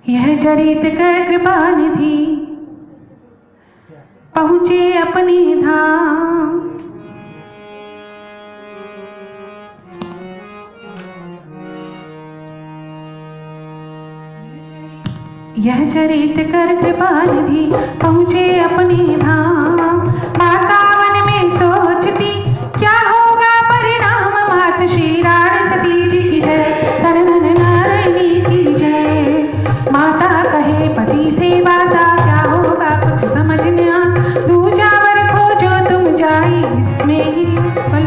यह चरित कर कृपा निधि पहुँचे अपने धाम। यह चरित कर कृपा निधि पहुँचे अपने धाम। माता वन में सोचती क्या होगा परिणाम। मात श्री रानी सती जी की जय, धन धन नारायणी की जय। माता कहे पति से बाता क्या होगा कुछ समझ न आ। दूजा वर खोजो तुम जाई इसमें ही पल।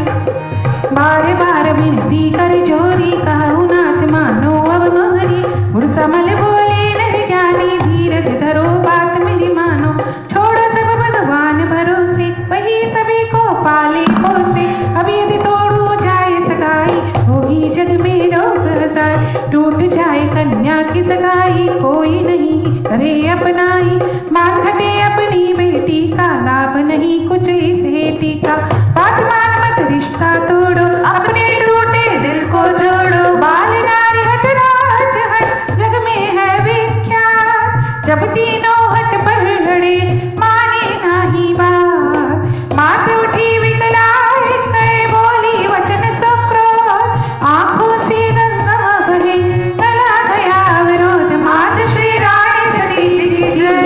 बार बार विनती कर जोरी कहूँ नाथ मानो अब मोहरी। उड़समल बोले नर ज्ञानी धीरज धरो बात मेरी मानो। छोड़ो सब भगवान भरोसे वही सभी को पाले पोसे। अब यदि तोड़ू जाए सगाई होगी जग में रोग हसाई। टूट जाए कन्या की सगाई कोई नहीं करे अपनाई। मार खटे अपनी बेटी का लाभ नहीं कुछ इस हेटी का। बात मान मत रिश्ता तोड़ो अपने टूटे दिल को जोड़ो। बाल नारी हट राज हट जग में है विख्यात। जब तीनों हट पर लड़े माने नाही बात। मात उठी विकलाए कर बोली वचन सुक्रोध। आंखों से गंगा बहे गला गया विरोध। मात श्री रानी सती जी की जय।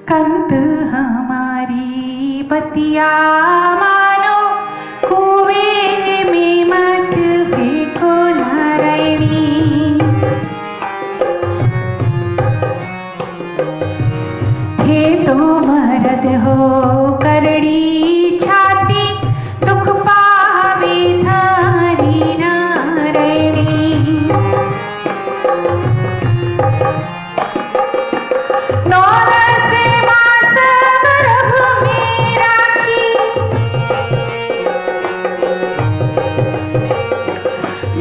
कंत हमारी बतिया मानो कुएं में मत फेंको नारायणी। थे तो मरद हो करड़ी छाती दुख पावे थारी नारायणी। नौ दस मास गर्भ में राखी।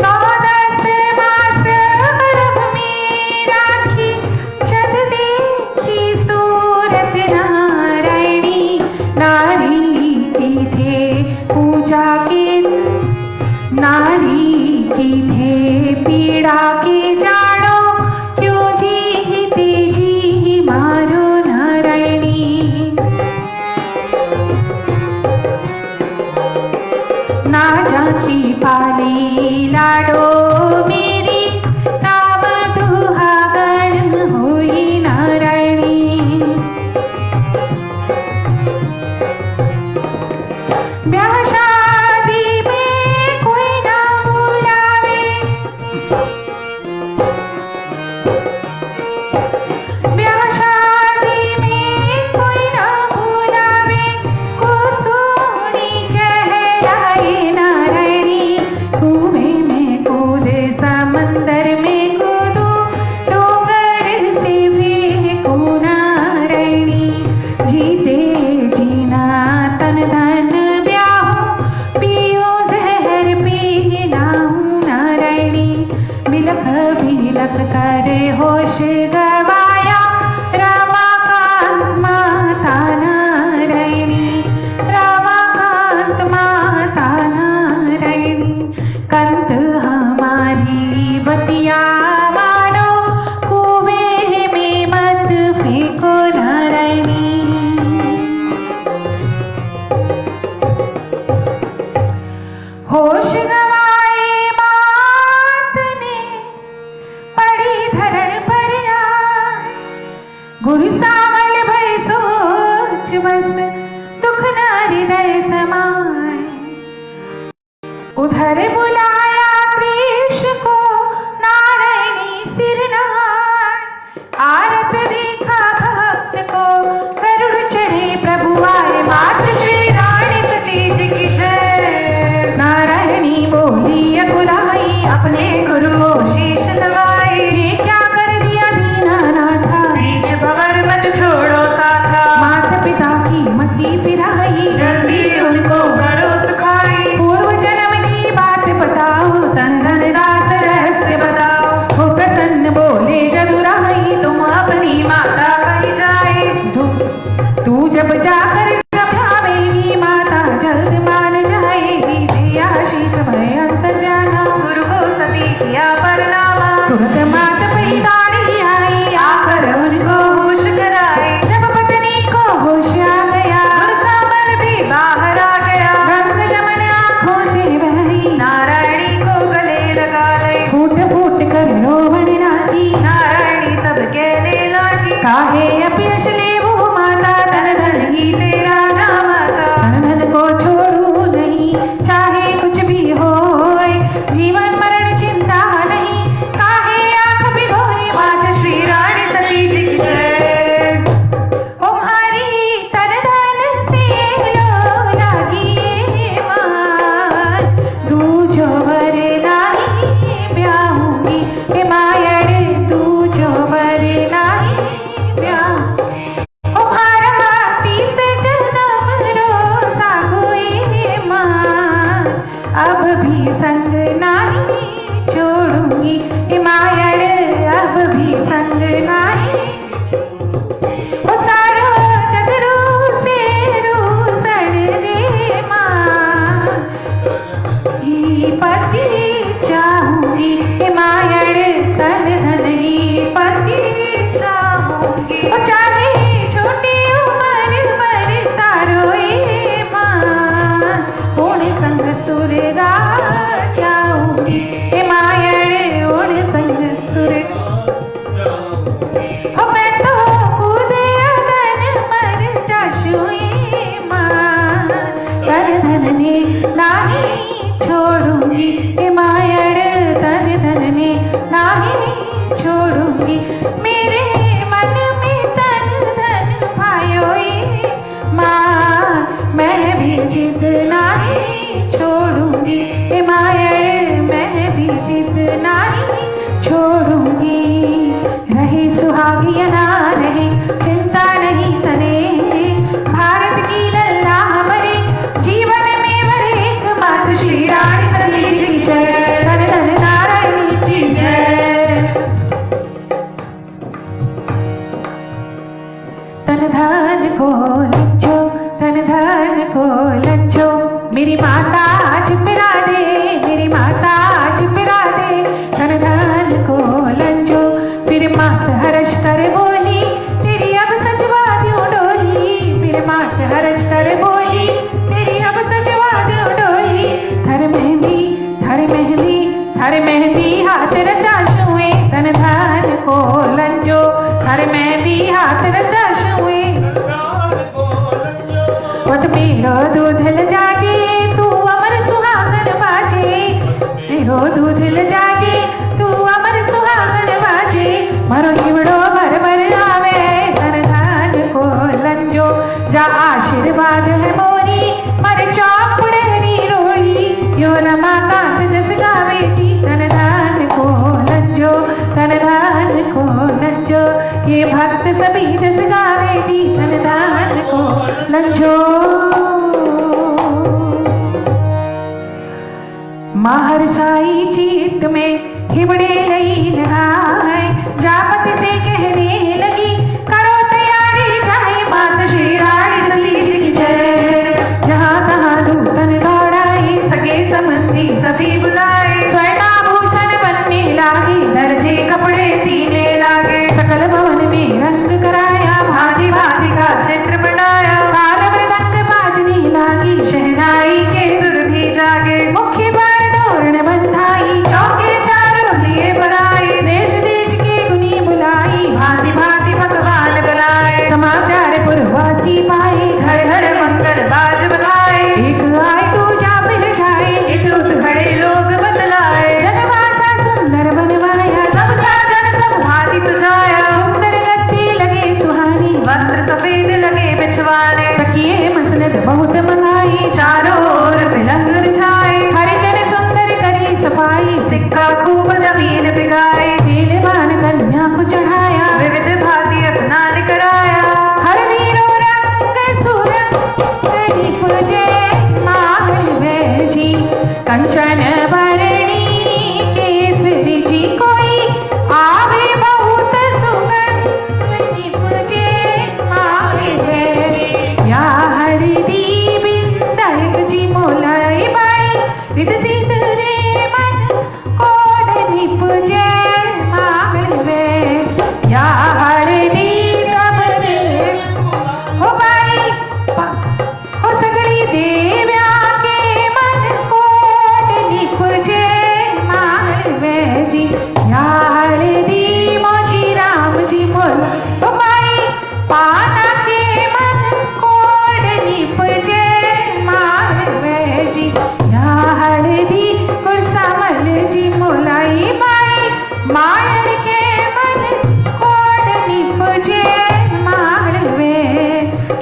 नौ दस मास गर्भ में राखी। जब देखी सूरत नारायणी। नारी की थे पूजा के नारी की थे पीड़ा के जानो। क्यों जी मारो नारायणी। ना झांकी पाली लाडो मेरी नाम दुहागण होई नारायणी। ब्याह शादी में कोई ना बुलावे। ब्याह शादी में कोई ना बुलावे। को सोनी कहलाए नारायणी। कुएं में कूदे समंदर में कूदो डोंगर से फेंको नारायणी। जीते जीना तन धन ब्याहूं पियो जहर पिलाऊं नारायणी। बिलख बिलख कर होश गवाया रमाकांत माता नारायणी। रमाकांत माता नारायणी। कंत हमारी बतिया मानो कुएं में मत फेंको नारायणी। होश गवाए मात ने पड़ी धरण पर आए। गुरु सामल भय सोच बस दुख न हृदय समाए। उधर बुलाया कृष्ण को नारायणी सिर नहाए। आरत देखा भक्त को गरुड़ चढ़े प्रभु आए। मात श्री रानी सती जी की जय। नारायणी बोली अकुलाई अपने गुरु शीश नवाई। ये क्या कर दिया दीनानाथा बीच भंवर मत छोड़ो साथा। माता पिता की मति फिराई जल्दी उनको करो सुखाई। पूर्व जन्म की बात बता सुर गा जाऊंगी ए मायड़े ओण संग सुर हो मैं तो कूद अगन मर जाशुए मां तन धन ने नाही छोड़ूंगी ए मायड़ तन धन ने नाही छोड़ूंगी मेरे मन में तन धन भायोए मां मैं भी जिद नहीं छोड़ूंगी ए मायड़ मैं भी जिद नहीं छोड़ूंगी रहे सुहागी या ना रहे चिंता नहीं तने भारत की लल्ला हमारे जीवन में वर एक मात्र श्री रानी सती जी की जय धन धन नारायणी की जय तन धन को लज्जो तन धन को लज्जो मेरी माता आज पिला दे मेरी माता आज पिला दे तन धन को लज्जो फिर मात हर्ष कर बोली तेरी अब सजवा दूं डोली फिर मात हर्ष कर बोली तेरी अब सजवा दूं डोली धर मेहंदी धर मेहंदी धर मेहंदी हाथ रचा छुए तन धन को लज्जो धर मेहंदी हाथ रचा छुए वत मेरो दूध लजाजे तू अमर सुहागन बाजे मेरो दूध लजाजे तू अमर सुहागन बाजे मारो हिवड़ो भर भर आवे धन धन को लंजो जा आशीर्वाद है मोरी मारे चौपड़े नी रोई यो रमाकांत जस गावे जी धन धन को लंजो धन धन को लंजो ये भक्त सभी जस गावे जी धन धन को लंजो माहर साई चित में हिबड़े लई लगाए जापत से कहने लगी करो तैयारी चाहे मात श्री रानी सती जी की जय जहाँ तहाँ दूतन दौड़ाए सगे संबंधी सभी बुलाए स्वर्णाभूषण बनने लागे दर्जे कपड़े सीने लागे सकल भवन में रंग कराया भांति भांति का चित्र बनाया ताल मृदंग बाजने लागी शहनाई के सुर भी जागे मुख्य पर तोरण बंधाई चौके चारों लिए बनाए देश देश की गुनी बुलाई भांति भांति भगवान बुलाए समाचार पुरवासी पाए घर घर मंगल बाज बजाए एक आए दूजा मिल जाए दूत खड़े लोग बतलाए जनवासा सुंदर बनवाया सब साधन सब भांति सजाया सुंदर गद्दी लगे सुहानी वस्त्र सफेद लगे बिछवाने तकिए मसनद बहुत मंगाई चारों ओर पलंग बिछाए हरिजन सुंदर करी सफाई सिक्का खूब जमीन बिगाए तेलवान कन्या को चढ़ाया विविध भांति स्नान कराया हल्दी रो रंग सुरंग निपुजे मालवे जी कंचन भरणी केसरी जी कोई आवे बहुत सुगंध निपुजे मालवे या हल्दी बिंदक जी मोलाई बाई रिद सिंदूरे मन कोड निपुजे मालवे या हल्दी सब दे हो बाई हो सगली देव्या के मन कोड निपुजे मालवे जी या हल्दी मोजी राम जी मोल हो बाई पाना के मन कोड निपुजे मालवे जी या हल्दी गुरसामल जी मोलाई बाई मायड़ के मन कोड निपुजे मालवे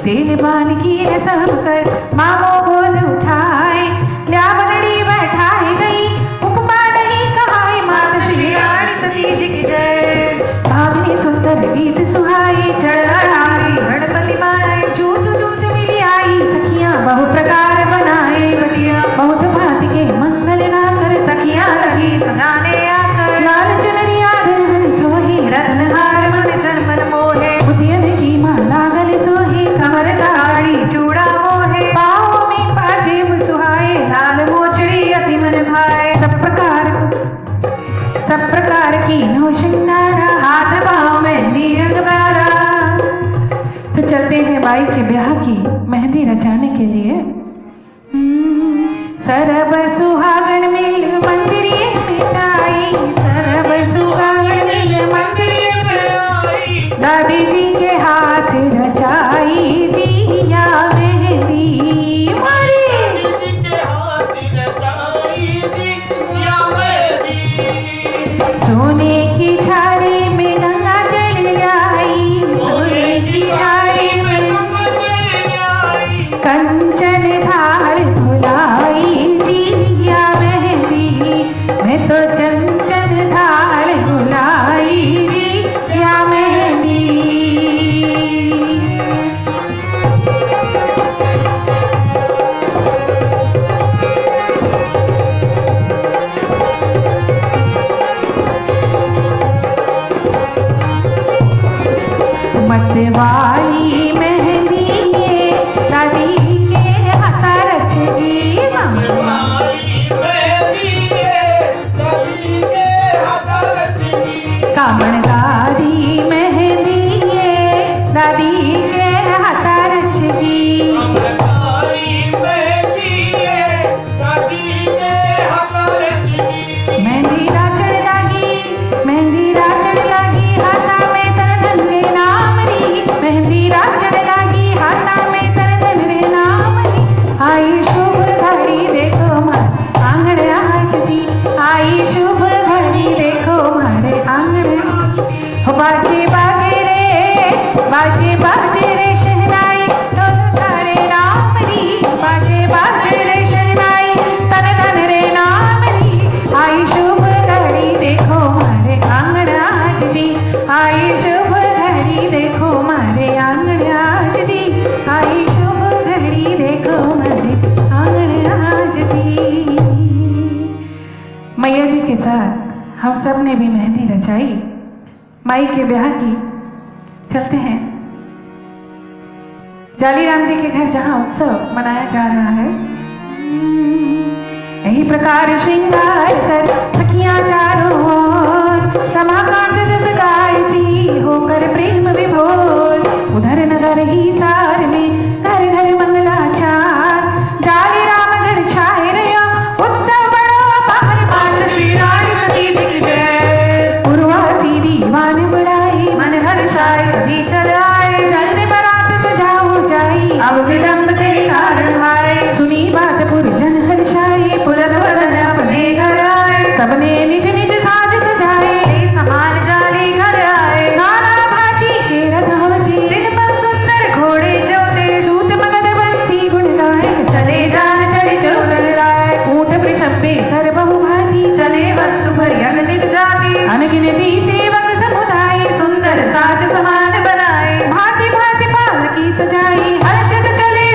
तेल बान की रसम कर मामो बोल उठाए ल्या बनड़ी बैठाई गई उपमा नहीं कहाई मात श्री रानी सती जी की जय भागनी सुंदर गीत सुहाई चढ़ाई गणपति माए जूत जूत मिली आई सखियां बहु प्रकार बनाए बतिया बहुत भांति के मंगल गाकर सखियां लगी सजाने आकर लाल चुनरिया दुल्हन सोही रत्नहार मन जनमन मोहे बुधियन की माला गले सोही कमर ताड़ी चूड़ा मोहे पाँव में पाजेब सुहाए लाल मोचड़ी अति मन भाए सब प्रकार की नौ श्रृंगारा हाथ पाँव मेहंदी रंग बारा। तो चलते हैं बाई के ब्याह की मेहंदी रचाने के लिए। सरब सुहागन मिल मंदिरिये में आई, सरब सुहागन मिल मंदिरिये में आई, दादी जी के हाथ रचाई जिया मेहंदी मारी, दादी जी के हाथ रचाई जिया मेहंदी। सोने की छाड़ी में गंगा जल आई, सोने की छाड़ी में गंगा जल आई, कंचन थाल धुलाई जिया मेहंदी, मैं तो चंचन थाल धुलाई जिया मेहंदी। मतवाली मेहंदी ये दादी के हाथ रचगी, वाली मेहंदी दादी के हाथ रचगी, कामणदारी मेहंदी ये दादी के हाथ रचगी, वाली मेहंदी दादी के हाथ रचगी। मेहंदी राचड़ लागी, मेहंदी राचड़ लागी, हाथा में तर धन रे नाम री, मेहंदी राचड़ लागी, हाथा में तर धन रे नाम री। आई शुभ घड़ी देखो मार आंगन आज जी, आई शुभ घड़ी देखो मारे आंगन आज। हो बाजे बाजे रे शहनाई, ढोल तारे नाम री, बाजे रे शहनाई, तन धन रे नाम री। आई शुभ घड़ी देखो मारे आंगन आज जी, आई शुभ घड़ी देखो मारे आंगन आज जी, आई शुभ घड़ी देखो मारे आंगन आज जी। मैया जी के साथ हम सब ने भी मेहंदी रचाई, माई के ब्याह की। चलते हैं जालीराम जी के घर जहां उत्सव मनाया जा रहा है। यही प्रकार श्रृंगार कर सखियां चारों ओर, रमाकांत जस गाय सी होकर प्रेम विभोर। उधर नगर ही सार में घर घर मंगलाचार, जालीराम घर छाए रहो उत्सव बड़ो अपार। मात श्री रानी सती जी की जय, उर्वासी दीवान बुलाई मन हर्षाए सभी चल आए। जल्द बारात सजाओ जाई अब विलंब के कारण आए, सुनी बात पुरजन हर्षाए पुलन वलन अपने घर आए। सबने निज निज साज सजाए समान जाली घर आए, नाना भांति के रथ होती दिन पर सुंदर घोड़े जोते। सूत मगध बंती गुण गाए चले जान चढ़े चोर राय, ऊंट वृषभ पे सर बहु भांति चले वस्तु भरी अनगिन जाति। अनगिनती सेवक समुदाय सुंदर साज समान बनाए, भांति भांति पालकी सजाई हर्षित चले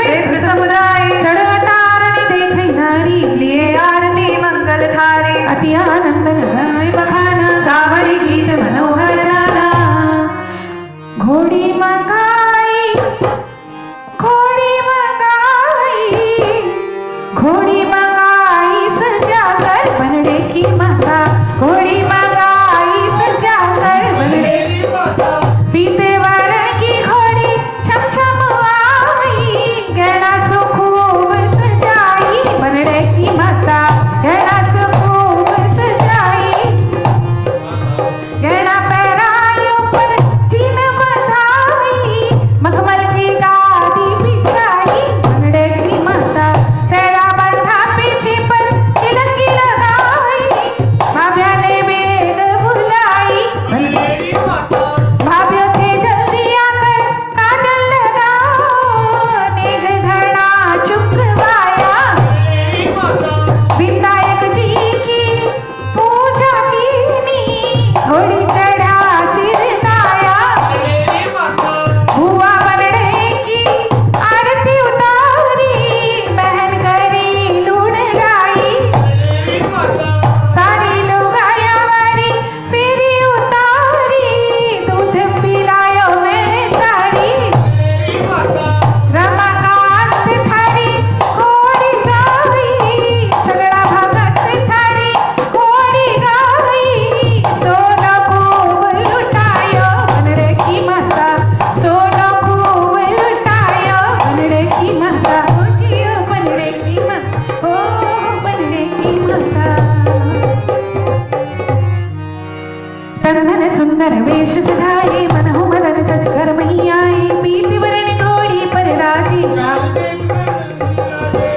सुंदर वेश सजाए मनहु मदन सज कर मही आए पीति वरण घोड़ी पर राजी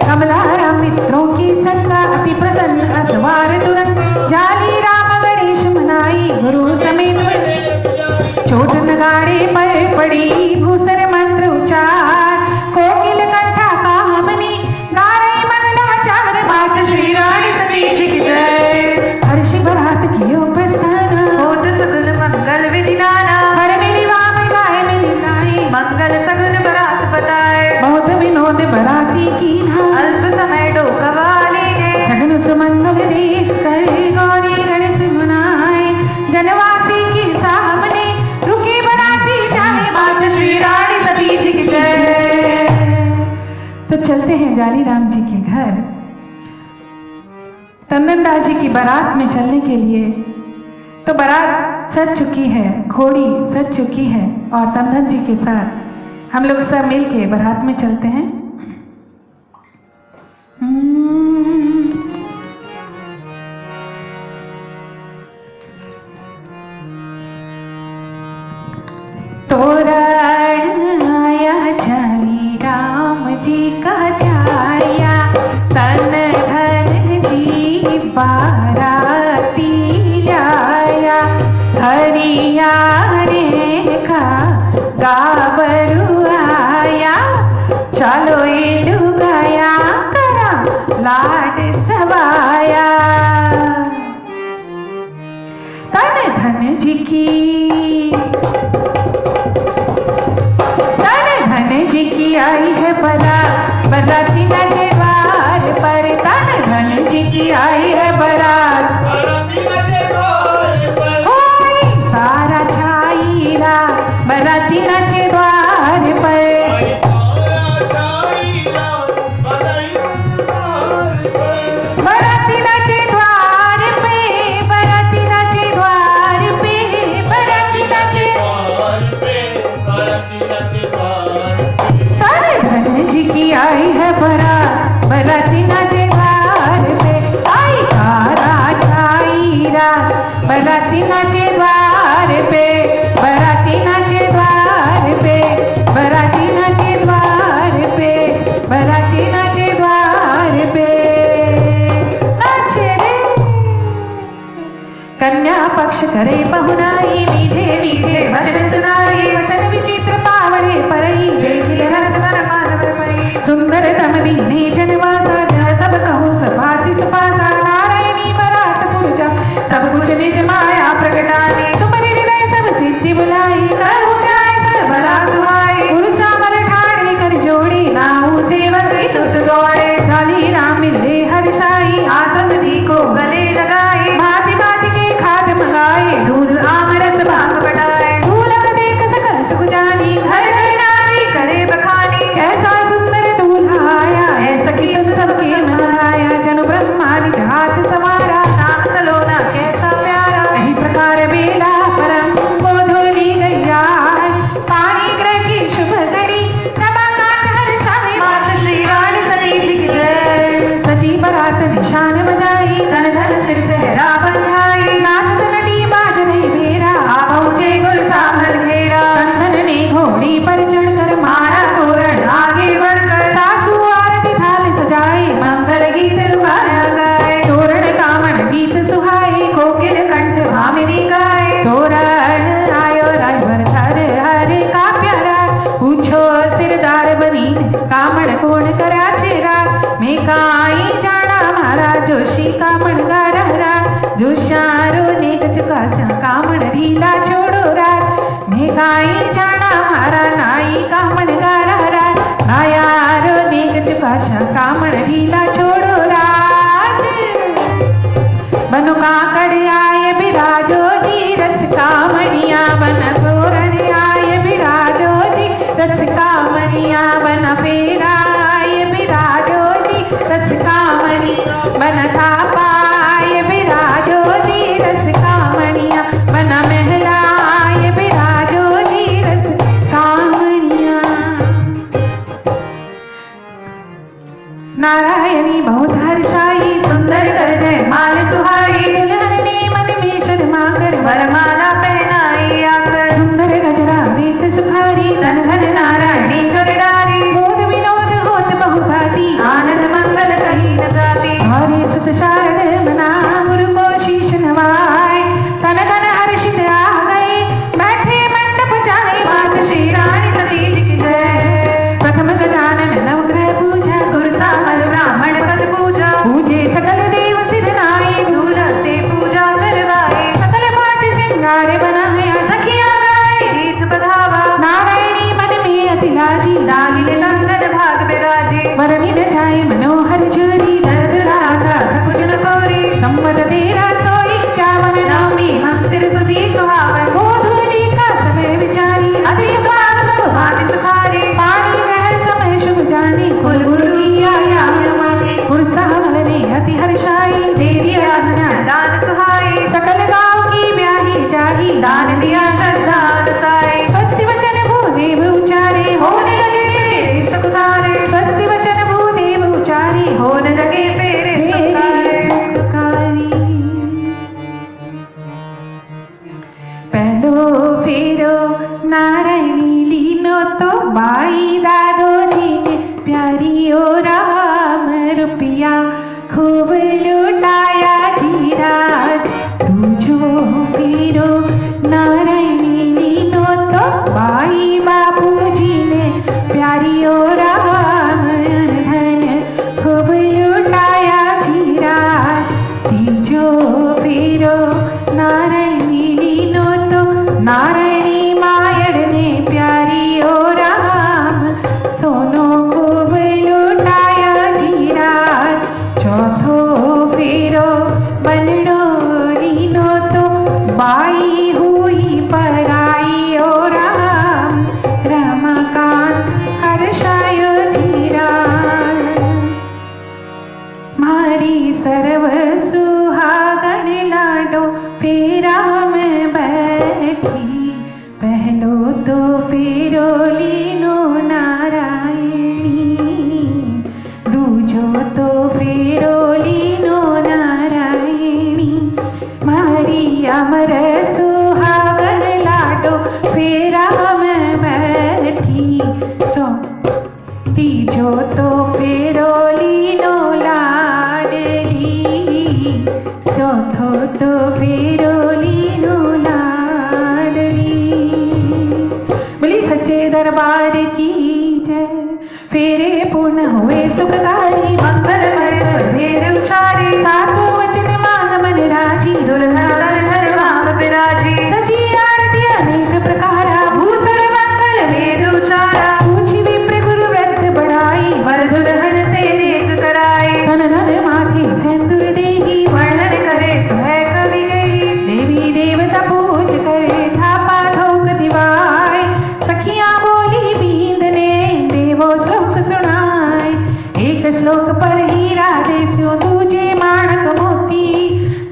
कमला राम मित्रों की संगा अति प्रसन्न असवार तुरंग जाली राम गणेश मनाई गुरु समेत चोट नगाड़े पर पड़ी भूसर मंत्र उच्चार कोकिल कंठा कामनी नाराय मंगलाचार मात श्री रानी सती जी की जय। हर्षि बरात कियो प्रस्थान होत सगुन मंगल विधि नाना हर मेरी वाम गाय मिली नाई मंगल सगुन बरात बताए बहुत विनोद बराती की अल्प समय डोकवाली ने सगन सुमंगल देख कर गौरी गणेश मनाए जनवासी की सामने रुकी बराती जाने मात श्री रानी सती जी की जय। तो चलते हैं जाली राम जी के घर। तंदनदास जी की बारात में चलने के लिए तो बारात सज चुकी है, घोड़ी सज चुकी है और तंदन जी के साथ हम लोग सब मिल के बारात में चलते हैं। तोरण आया जाली राम जी का जाया तन धन जी बाराती लाया हरियाणे का गाबरू आया चलो इलू गया करा लाड सवाया तन धन जी की जी की आई है बारात बराती नचे द्वार पर तन धन जी की आई है बारात ओए तारा छाई रात बराती नचे द्वार पर बराती नचे द्वार पे बराती नचे द्वार पे बराती नचे धन जी की आई है बारात बराती नाचे द्वार पे आई तारा छाई रात बराती नाचे द्वार पे बराती नाचे द्वार पे बराती नाचे द्वार पे बराती नाचे द्वार पे नाचे रे कन्या पक्ष करे पहुनाई मीठे मीठे वचन सुनाई वचन विचित्र पावड़े परई देखिल रंग मानव परी सुंदर तम दीने जनवासा जह सब कहूँ सभाति सपासा नारायणी बरात पुरजा सब कुछ निज माया प्रगटाने तुम्हारे हृदय सब सिद्धि बुलाई करू जाए सब बड़ा सुहाई पुरुषा मल ठाणे कर जोड़ी नाऊ सेवक इतुत दौड़े डाली राम मिले हर्षाई आसमधी को गले लगाए भांति भांति के खाद मंगाए दूध आमरस भांग बटाए दूल्हा देख सकल सुख जानी घर घर नारी करे बखानी कैसा सुंदर दूल्हा आया ऐसा कि सबके मन आया जन ब्रह्मादि जात समारा नाम सलोना कैसा प्यारा यही प्रकार बेला परम गोधूली गैया पानी ग्रह की शुभ घड़ी रमाकांत हर्षाई मात श्री रानी सती जी की जय। सजी बरात निशान बजाई धन धन सिर से हरा बंधाई नाचत नटी बाज नहीं भेरा आ पहुंचे गुल सांभल घेरा तंदन ने घोड़ी पर चढ़कर मारा तोरण आगे बढ़कर सासू आरती थाल सजाई मंगल गीत लुभाया गाए तोरण कामन गीत सुहाई कोकिल कंठ भामिनी गाए तोरण आयो रायवर धर हरे का प्यारा पूछो सिरदार बनी कामण कोण करा चेरा मैं काई जाना मारा जोशी कामण गारा जोशारो ने चुका कामण ढीला छोड़ो रात मैं काई जाना मारा नाई कामण गारा नायारो ने चुका कामण ढीला छोड़ो राज बनो काकड़ आए बिराजो जी रस कामणिया बन तोरण आए बिराजो जी रस कामणिया बन फेरा आए बिराजो जी रस कामणी बन थापाए बिराजो जी रस कामणिया बन महलाए बिराजो जी रस कामणिया। नारायणी बहुत हर्षाई सुंदर कर जय माल सुहाई दुल्हन ने मन में शर्मा कर वरमाला पहनाई आकर सुंदर गजरा देख सुखारी धन धन नारायणी कर डारी मोद विनोद होत बहुभाती आनंद मंगल कहीं न जाती हरे सुत शारद मना गुरु को शीश नवाए तन तन हर्षित आ गए बैठे मंडप जाए मात श्री रानी सती जी की जय प्रथम गजानन नवग्रह पूजा गुरु सामल ब्राह्मण पद पूजा पूजे सकल देव सिर नाए दूल्हा से पूजा करवाए सकल पाठ श्रृंगार बनाया सखिया गाए गीत बधावा नारायणी मन में अति लाजी दालिल लंदन भाग विराजे वरनी न जाए मनोहर जोरी दर्द रासा सकुच न कोरी सम्मत 1351 नवमी हम सिर सुधी सुहावन गोधूली का समय विचारी अधिक पास सब भांति सुखारे पानी ग्रहण समय शुभ जानी कुल गुरु की आया माने गुरु सामल ने अति हर्षाई देरी आज्ञा दान सुहाई सकल गांव की ब्याही जाही दान दिया श्रद्धा अनुसाई स्वस्ति वचन भूदेव उचारे होने लगे तेरे सुख सारे स्वस्ति वचन भूदेव उचारे होने लगे तेरे सुख सारे सुखकारी पहलो फेरो नारायणी लीनो तो बाई दादो जी ने प्यारी ओ राम रुपया खूब लुटाया जी राज तुझो फेरो नारायणी लीनो तो बाई बापू जी ने प्यारी ओ राम धन खूब लुटाया जी राज तीजो फेरो नारायणी लीनो तो नारायणी मायड़ ने प्यारी ओ राम सोनो खूब लुटाया जी राज चौथो फेरो बनड़ो लीनो तो बाई हुई पराई ओ राम रमाकांत हर्षायो जी राज मारी सर्व सुहागण लाडो फेरा में बैठी पहलो तो फेरो लीनो नारायणी दूजो तो फेरो लीनो नारायणी मारी अमर सुहागण लाडो फेरा में बैठी तो तीजो तो फेरो लीनो लाडली चौथो तो फेरो लीनो लाडली बोली सच्चे दरबार की जय फेरे पूर्ण हुए सुखकारी मंगलमय सर्वेर उचारे सातों वचन मांग मन राजी दुल्हा धर वाम विराजी सजी आरती अनेक प्रकारा भूषण मंगल वेद उचारा पूछी विप्र गुरु व्रत बढ़ाई वर दुल्हन से नेक कराए धन धन माथे सिंदूर देही वर्णन करे सुह कवि गई देवी देवता पूज करे थापा थोक दिवाए सखियां बोली बींद ने देवो श्लोक सुनाए एक श्लोक पर हीरा देस्यो दूजे माणक मोती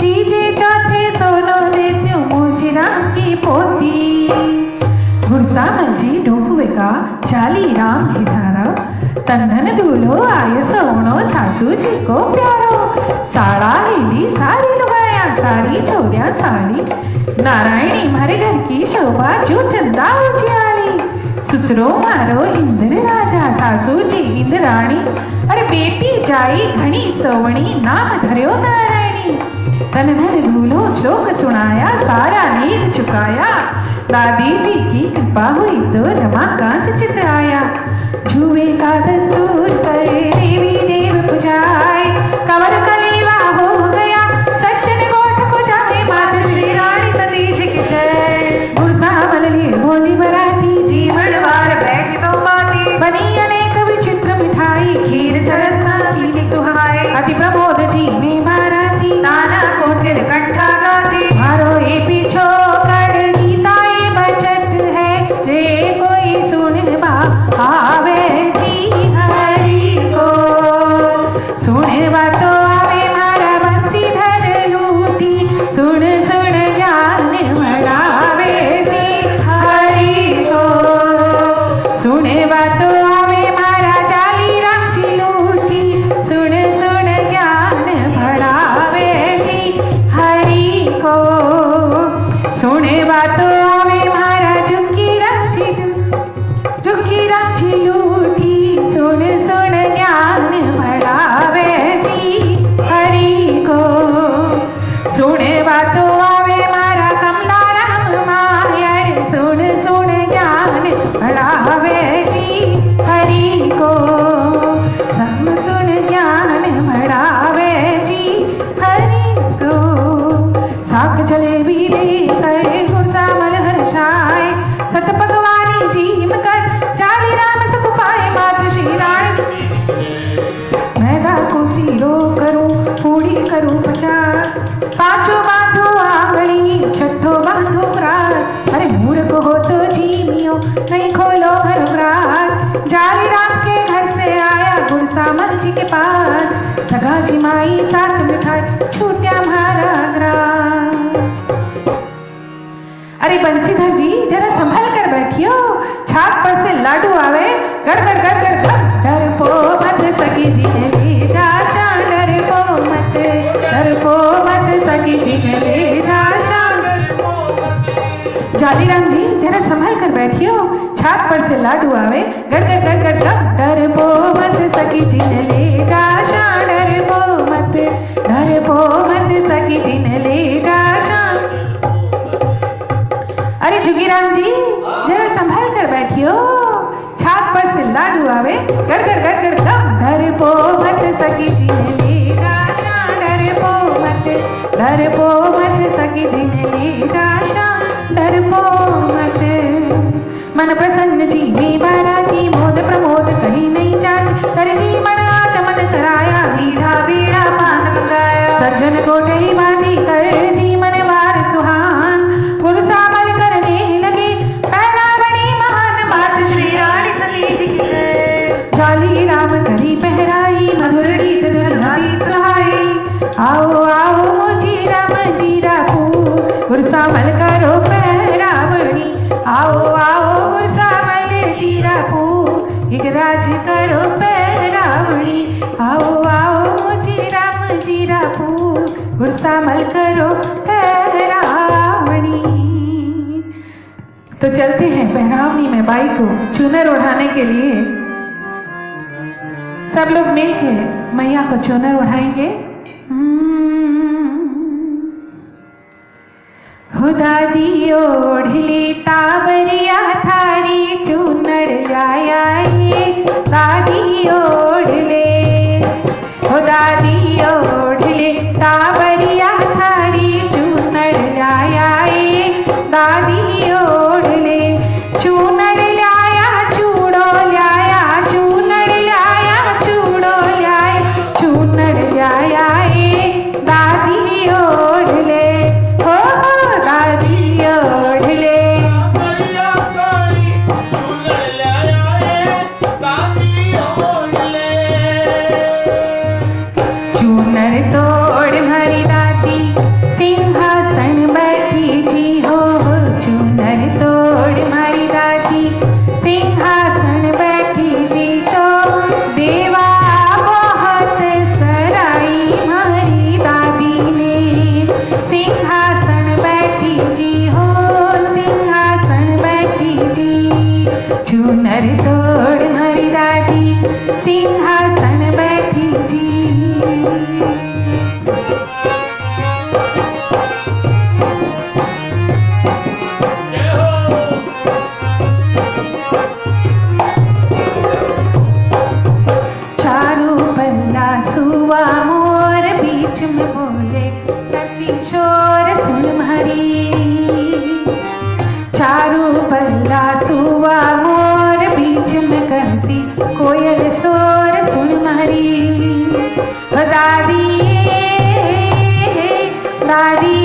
तीजे चौथे सोनो देस्यो मोजीराम की पोती गुरसा मंजी ढोकुवेका चाली राम हिसारा तंदन धूलो आय सोनो सासू जी को प्यारो साड़ा हेली सारी लुगाया सारी छोरिया साड़ी नारायणी मारे घर की शोभा जो चंदा उजियाली ससुरो मारो इंद्र राजा सासू जी इंद्राणी अरे बेटी जाई घणी सोवणी नाम धर्यो नारायणी तन धन धूलो श्लोक सुनाया सारा नीक चुकाया दादी जी की कृपा हुई तो रमाकांत चित आया छुए का दस्तूर करे देवी देव पुजाए कवर कलेवा हो गया सज्जन गोठ को जाए मात श्री रानी सती जी की जय गुरसा बल लिए बोली बराती जीवन वार बैठी बहुमाती बनी अनेक विचित्र मिठाई खीर सरसा की सुहाए अति प्रमोद जी में बाराती नाना कोठिन कंठा गाती मारो ए पीछो कर गीताए बचत है रे कोई सुन बा आवे जी हरि को जी के पास, सगा जी माई साथ मिठाई छूट्या म्हारा ग्रास। अरे बंसीधर जी जरा संभल कर बैठियो, छात पर से लाडू आवे गड़ गड़ गड़ गड़ गड़। डरपो मत सखी जी ने ले जा शान, डरपो मत सखी जी ने ले जा शान। जालीराम जी जरा संभल कर बैठियो, छात पर से लाडू आवे गड़ गड़ गड़ गड़ गड़। डरपो मत सखी जी ने ले जा शान, डरपो मत सखी जी ने ले जा शान। अरे जुगीराम जी जरा संभल कर बैठियो, छात पर से लाडू आवे गड़ गड़ गड़ गड़ गड़। डरपो मत सखी जी ने ले जा शान, डरपो मत सखी जी ने ले जा शान, डरपो मत। मन प्रसन्न जी में बाराती, मोद प्रमोद कहीं नहीं जाती। कर जी मन आचमन कराया, मीठा बीड़ा पान मंगाया। सज्जन कोठे बाती कर जी मन वार सुहान, गुरसामल करने लगे पहरावणी महान। मात श्री रानी सती जी की जय। जाली राम करी पहराई, मधुर गीत दुल्हारी सुहाई। आओ आओ जीरा मंजीरा फूल, गुरसामल करो पहरावणी। आओ आओ गुरसामल जीरा फूल, एक राज करो पहरावणी। आओ आओ जीरा फूल, गुरसामल करो पहरावणी। तो चलते हैं पहरावनी में बाई को चूनर ओढ़ाने के लिए। सब लोग मिलके मैया को चूनर ओढ़ाएंगे। हो दादी ओढ़ली टाबरिया थारी, चूनर लाया ये दादी ओढ़ ले। हो दादी ओढ़ले टाबरिया थारी, चूनर लाया ये दादी ओढ़ ले। चूनर लाया चूड़ो लाया, चूनर लाया चूड़ो लाया, चूनर लाया ये दादी ओढ़ ले। हो दादी ओढ़ ले। मैया कारी चूनर लाया है, दादी ओढ़ ले। चूनर तोड़ हमारी दादी सिंहासन बैठी जी हो। चूनर तोड़ हमारी दादी सिंहासन बैठी जी, तो देवा बहुत सराई हमारी दादी ने। सिंहासन बैठी जी हो, सिंहासन बैठी जी। चूनर तोड़ हमारी दादी सिंहासन बैठी जी। जय हो। चारू पल्ला सुवा मोर, बीच में बोले नंदी शोर सुन हरी। चारू पल्ला सुवा मोर, बीच में करती कोयल शोर सुन हरी। दादी दादी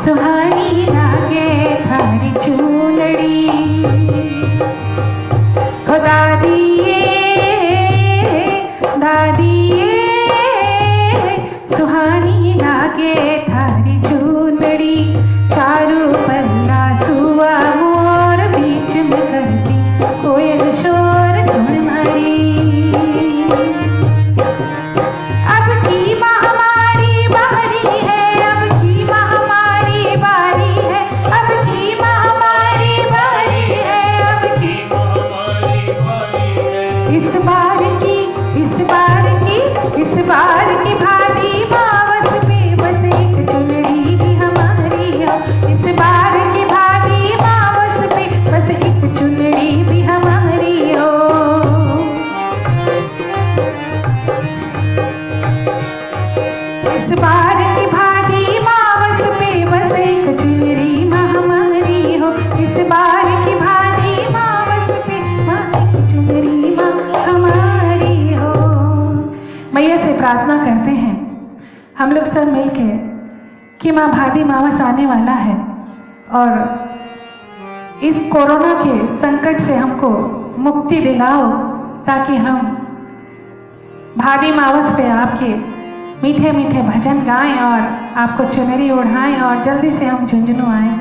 सुहानी लागे थारी चूनड़ी। हो दादी दादी सुहानी लागे थारी चूनड़ी। चारू पल्ला सुवा मोर, बीच में करती कोयल शोर सुन हरी। अब की महामारी बारी है, अब की महामारी बारी है, अब की महामारी बारी है, अब की हमारी बारी है। इस बार की भादी मावस पे बस एक चुनरी भी हमारी हो। इस बार की भादी मावस पे बस एक चुनरी भी हमारी हो। इस बार की भादी मावस पे बस एक चुनरी हमारी हो। इस बार की भादी मावस पे बस एक चुनरी हमारी हो। मैया से प्रार्थना करते हैं हम लोग सब मिलके कि माँ भादी मावस आने वाला है, और इस कोरोना के संकट से हमको मुक्ति दिलाओ, ताकि हम भादी मावस पे आपके मीठे मीठे भजन गाएं और आपको चुनरी ओढ़ाएं और जल्दी से हम झुंझुनू आए।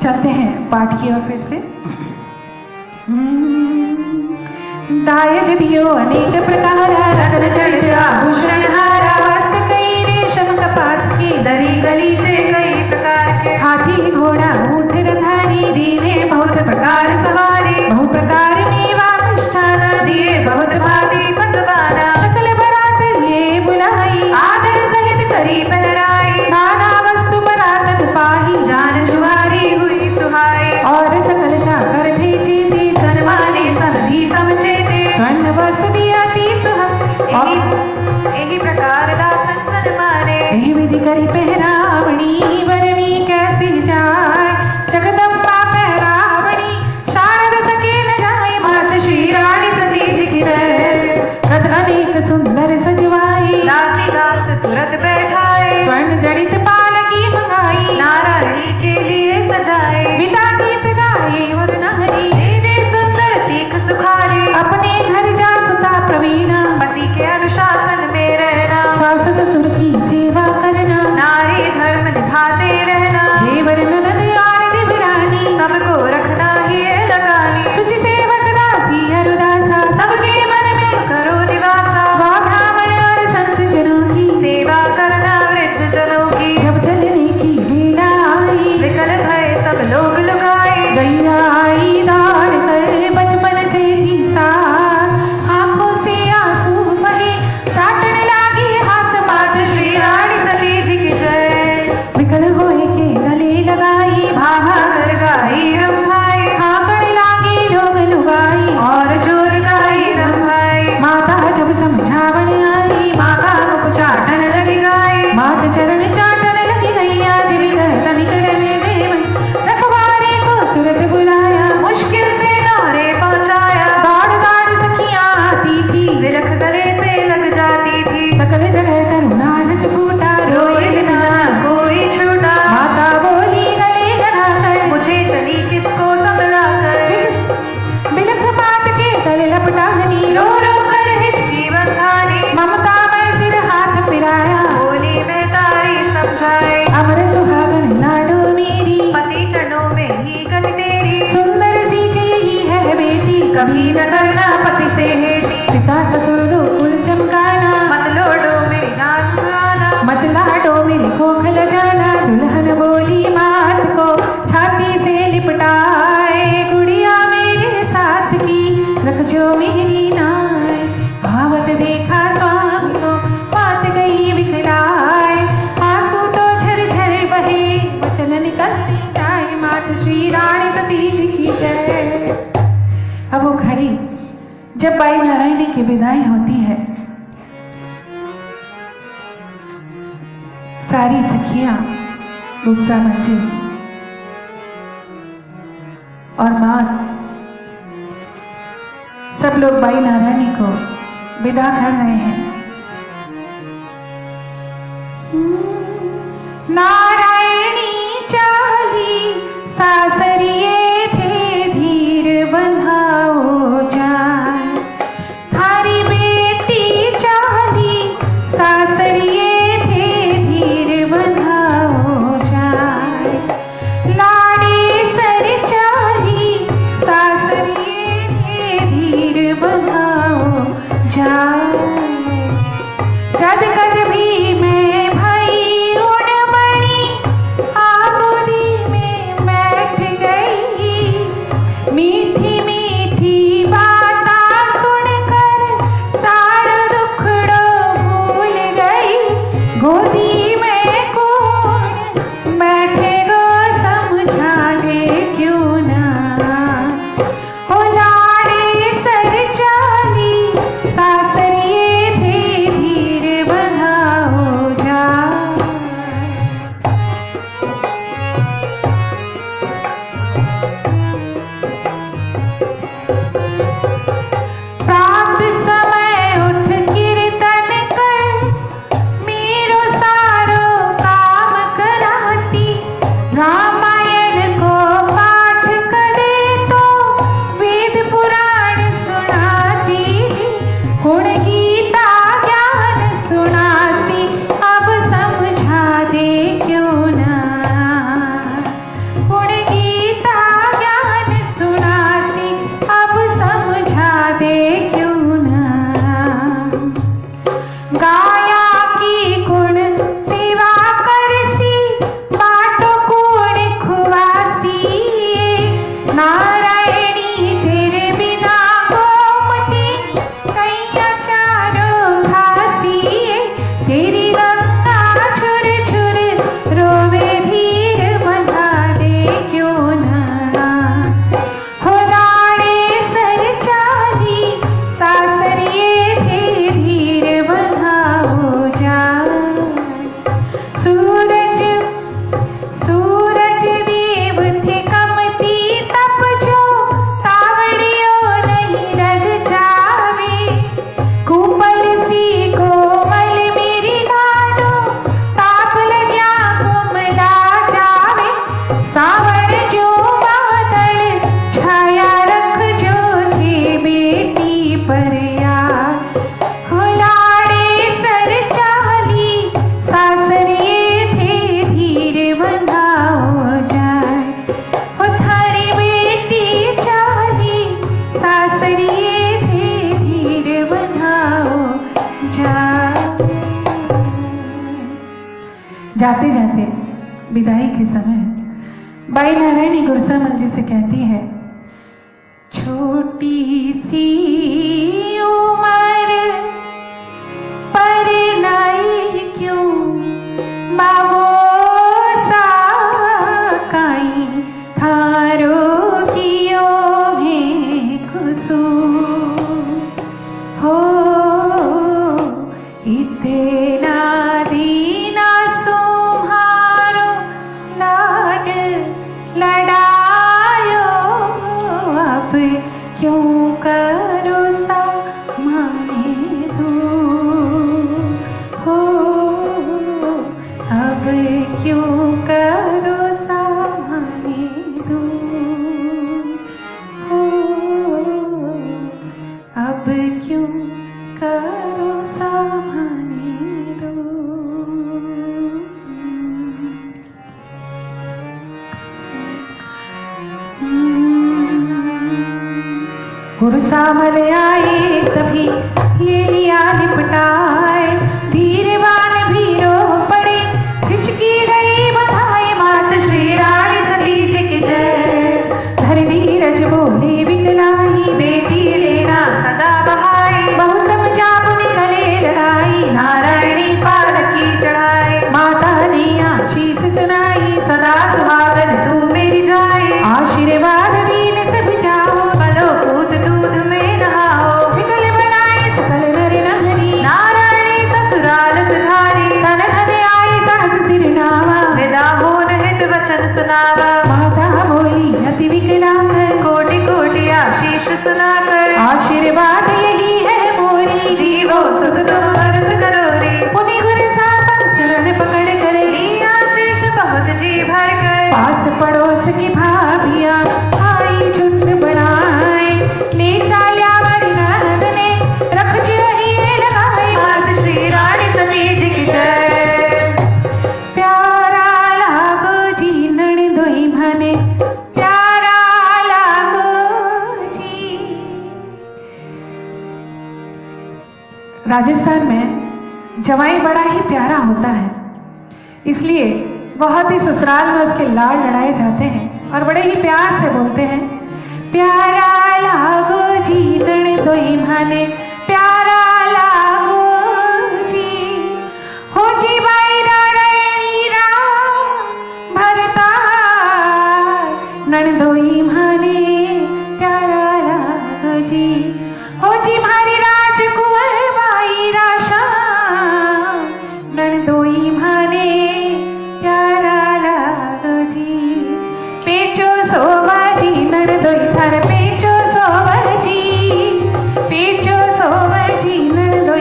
चलते हैं पाठ की ओर फिर से। दायज दियो अनेक प्रकार रत्न जड़ित आभूषण हारा वस्त्र कई रेशम कपास की दरी गलीचे कई प्रकार के हाथी घोड़ा ऊंट रथारी दीने बहुत प्रकार सवारी बहु प्रकार मेवा मिष्ठाना दिए बहुत भांति पकवाना सकल बरात लिए बुलाई आदर सहित करी पहराई नाना वस्तु बरातन पाही जान जुहारी हुई सुहाई और सकल चाकर थे जीते सन्माने सभी समझे थे स्वर्ण वस्त्र दिया ती सुहा और यही प्रकार दासन सन्माने यही विधि करी पहरावणी वरणी कैसी जाए जगदम्बा पहरावणी शारद सके न जाए मात श्री रानी सती जी की रथ अनेक सुंदर सजवाई दासी दास तुरंत बैठाए स्वर्ण जड़ित पालकी मंगाई नारायणी के लिए सजाए विदा गीत गाए और नहरी दे दे सुंदर सीख सुखारी अपने घर जा सुता प्रवीणा पति के अनुशासन में रहना सास ससुर की सेवा करना नारी धर्म निभाते रहना देवर ननद और दिवरानी सबको रखना ही है लगानी शुचि सेवक दासी हरुदासा सबके मन में करो निवासा गौ ब्राह्मण और संत जनों की सेवा करना वृद्ध जनों की जब चलने की वेला आई विकल भय सब लोग लुकाए गैया आई दौड़ कर बचपन से ही साथ आंखों से आंसू बहे चाटने लागी हाथ मात श्री रानी सती जी की जय विकल होए के गले लगाई भाभा कर गाई रंभाई आंकड़ लागी लोग लुगाई और जोर गाई रंभाई माता जब समझावण आई माँ का मुख चाटन लगी गाई मात चरण चाटन लगी गैया जिमी कहतन करने देव रखवारे को तुरंत बुलाया मुश्किल से नौरे पहुँचाया दौड़ दौड़ सखियां आती थी विरख गले से लग जाती थी सकल जगह करुणा रस फूटा रोए बिना कोई छूटा माता बोली गले लगाकर मुझे चली किसको संभला कर बिलख बात के गले लपटाहनी रो रो कर हिचकी बंधानी ममता में सिर हाथ फिराया बोली मैं तारी समझाए अमर सुहागन लाडो मेरी पति चरणों में ही गति तेरी सुंदर सीख यही है बेटी कभी न करना पति से हेटी पिता ससुर दो कुल चमकाना मत लोडो में जान आना मत लाडो मेरे कोखल जाना दुल्हन बोली मात को छाती से लिपटाए गुड़िया मेरे साथ की रख जो मेरी नाय भावत देखा स्वामी को बात गई विकलाए आंसू तो झरझर बहे वचन निकलने जाए मात श्री रानी सती जी की जय। अब वो घड़ी जब बाई नारायणी की विदाई होती है सारी सखियां गुस्सा मंचे और मां सब लोग बाई नारायणी को विदा कर रहे हैं। नारायणी चाली सासरिये थे धीर बंधाओ जाए थारी बेटी चाली सासरिये थे धीर बंधाओ जाए लाड़ी सर चाली सासरिये थे धीर बंधाओ जाए जद कद भी मैं भई उन बड़ी आगोदी में बैठ गई मीठी मीठी बातें सुनकर सारा दुखड़ो भूल गई गोदी में कौन बैठे गो समझा दे क्यों ना हो लाड़े सर चाली सासरिये थे धीर बंधाओ जाए। जाते जाते विदाई के समय बाई नारायणी गुरसामल जी से कहती है, छोटी सी उम्र पर नाई क्यों बाबो सा काई थारो कियो में कुसुम हो इतना दीना सुम्हारो लाड लड़ायो अब क्यों करो सा माने दो हो अब क्यों करो सा माने दो हो अब क्यों करो सा माने दो। गुरसामल आए तभी ये लिया निपटाए, धीरवान भी रो पड़े, खिंचकी गई बधाई मात श्री रानी सती जी की जय। धर धीरज बोले विकलाई, बेटी लेना सदा बहाई, बहु समझा पुनि गले लगाई, नारायणी पालकी चढ़ाई, माता ने आशीष सुनाई, सदा सुहागन तू मेरी जाए, आशीर्वाद दीन सब जाओ, पलो पूत दूध में नहाओ, विकल बनाए सकल नर नारी, नारायणी ससुराल सुधारी, तन धन आए सहस सिर नावा, विदा हो हित वचन सुनावा, माता बोली अति विकलाकर, कोटि कोटि आशीष सुनाकर, आशीर्वाद यही है मोरी, जीवो सुख तुम बरस करो रे, पुनि गुरसामल चरण पकड़ कर, ली आशीष बहुत जी भर कर, पास पड़ोस की भाभिया आई झुंड बनाए, ले चाल्या मरिनाद ने रख जही लगाए, मात श्री रानी सती जी की जय। प्यारा लागो जी नणदोई भने, प्यारा लागो जी। राजस्थान में जवाई बड़ा ही प्यारा होता है, इसलिए बहुत ही ससुराल में उसके लाड़ लड़ाए जाते हैं और बड़े ही प्यार से बोलते हैं, प्यारा लागो जी नणदोई भने, प्यारा लागो जी हो जी बाई नारायणी राम भरता नणदोई भने, प्यारा लागो जी हो जी मारी राजकुंवर बाई राशा नणदोई भने, प्यारा लागो जी। पेचो सोवाजी नणदोई थार पेचो सोवाजी, पेचो सोवाजी नणदोई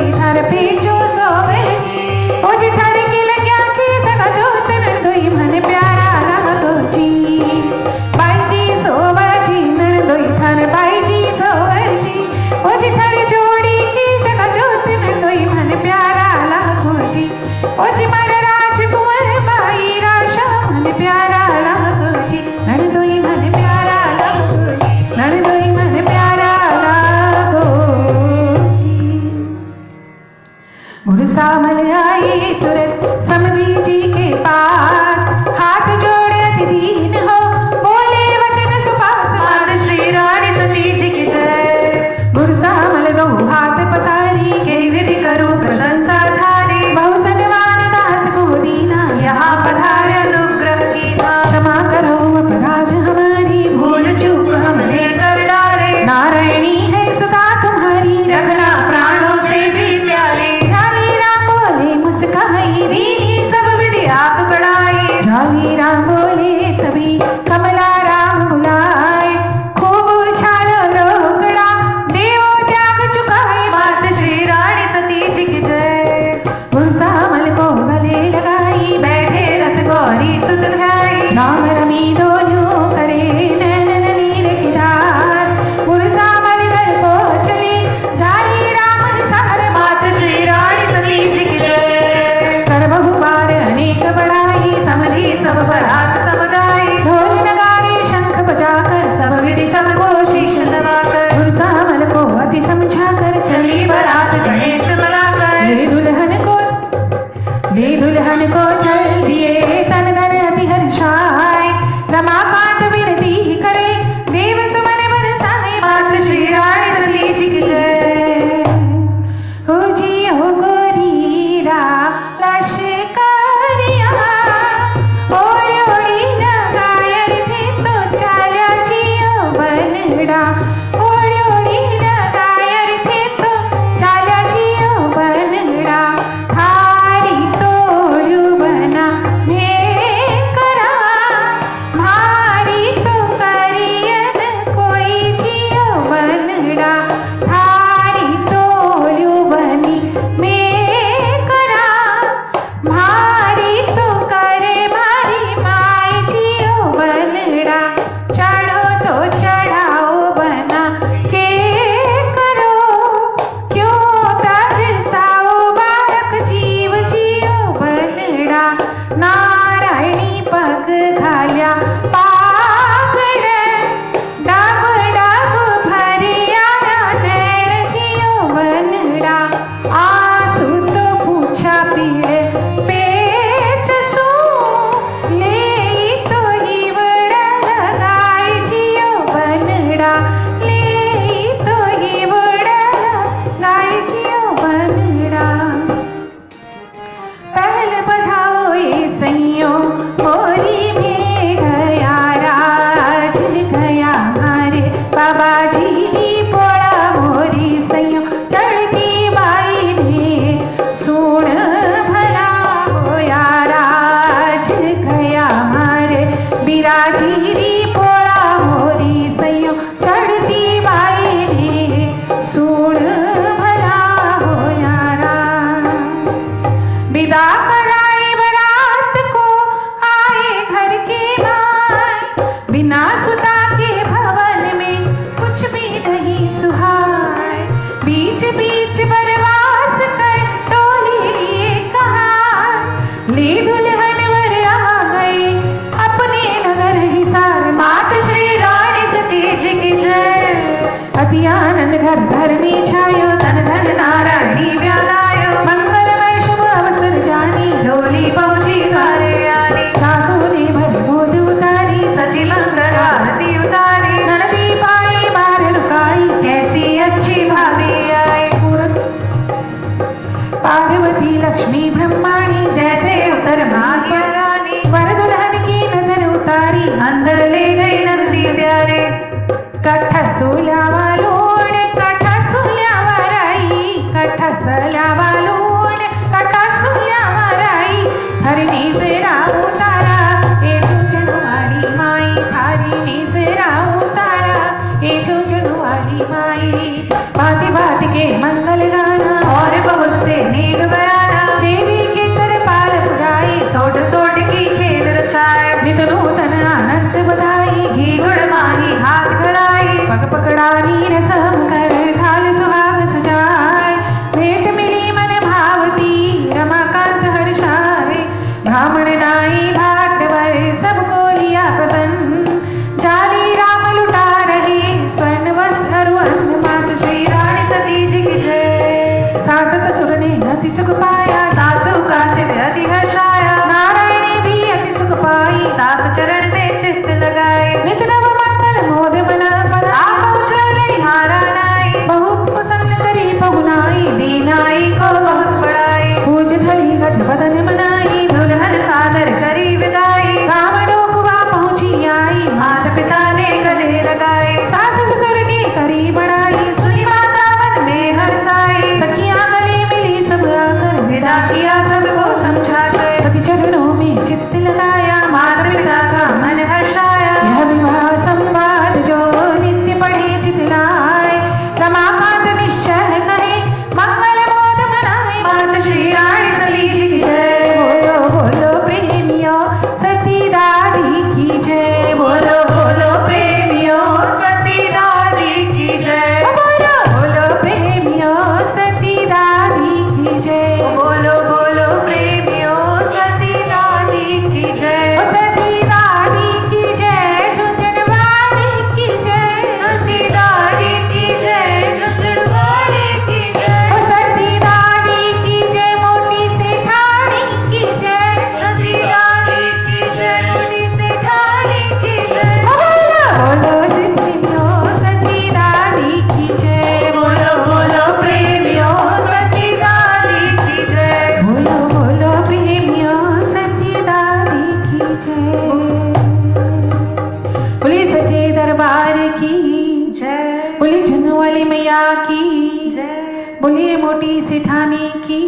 बाजी पोळा मोरी सैयो चढ़ती बाई ने सुन भला होया राज गया मारे बिराजी पोळा मोरी सैयो चढ़ती बाई ने सुन भला होया राज विदा कराई बारात को आए घर के भाई बिना सुता के भवन में कुछ भी नहीं सुहाय बीच बीच बनवास कर टोली लिए कहा ले दुल्हन वर आ गए अपने नगर हिसार मात श्री रानी सती जी की जय अति आनंद घर घर में छायो धन धन नारायणी व्यालायो मंगलमय शुभ अवसर जानी डोली पहुंची घरे आनी सासू ने भरी गोद उतारी सची मंगल आरती उतारी ननदी पाई बार रुकाई कैसी अच्छी भाभी आई पार्वती लक्ष्मी ब्रह्माणी जैसे उतर भाग्य रानी वर दुल्हन की नजर उतारी अंदर ले गई नंदी प्यारे कठ सोल्यावा लोण कठ सोल्यावा राई कठ सल्यावा लोण कठ सोल्यावा राई हरी निजरा उतारा ए झुंझुनवाड़ी माई हरी निजरा उतारा ए झुंझुनवाड़ी माई भांति भांति के मंगल गाना और बहुत से नेक बयाना देवी के तरपाल पुजाई सोट सोट की खेल रचाए नित नूतन आनंद बधाई घी गुड़ माही हाथ खड़ाई पग पकड़ा नीर सम कर थाल सुहाग सजाए भेंट मिली मन भावती रमाकांत हर्षाए ब्राह्मण नाई भाट वर सबको लिया प्रसन्न जाली राम लुटा रहे स्वर्ण वस्त्र अरुण मात श्री रानी सती जी की जय सास ससुर ने अति सुख पाया सासू का चित अति हर्षाया नारायणी भी अति सुख पाई सास चरण में चित्त लगाए नित नव मंगल मोद बना बना हारा नाई बहुत प्रसन्न करी पहुनाई दीनाई को बहुत बड़ाई पूज धड़ी गज बदन मनाई दुल्हन सादर करी विदाई गाँव डोकवा पहुंची आई माता पिता ने गले लगाए सास ससुर की करी बड़ाई सुनी माता मन में हर्षाई सखियां गले मिली सब आकर विदा किया सबको समझा कर पति चरणों में चित्त लगाया माता पिता का मन हर्षाया यह विवाह संवाद जो नित्य पढ़े चितलाए रमाकांत निश्चय कहे मंगल मोद मनाए माता श्री रानी सती जी की जय बोलो बोलो प्रेमियों सती दादी की जय बोलो बोलो प्रेमियों सती दादी की जय बोलो बोलो प्रेमियों सती दादी की जय बोलो बोलो प्रेमियों सती दादी की जय सती दादी की जय झुंझुनवाड़ी की जय सती दादी की जय झुंझुनवाड़ी की जय सती दादी की जय मोटी सेठानी की जय सती दादी की जय मोटी सेठानी की जय बोलो बोलो प्रेमियों सती दादी की जय बोलो बोलो प्रेमियों सती दादी की जय बोलो बोलो प्रेमियों सती दादी की जय बोली सच्चे दरबार की जय बोली झुनवाली मैया की जय बोली मोटी सिठानी की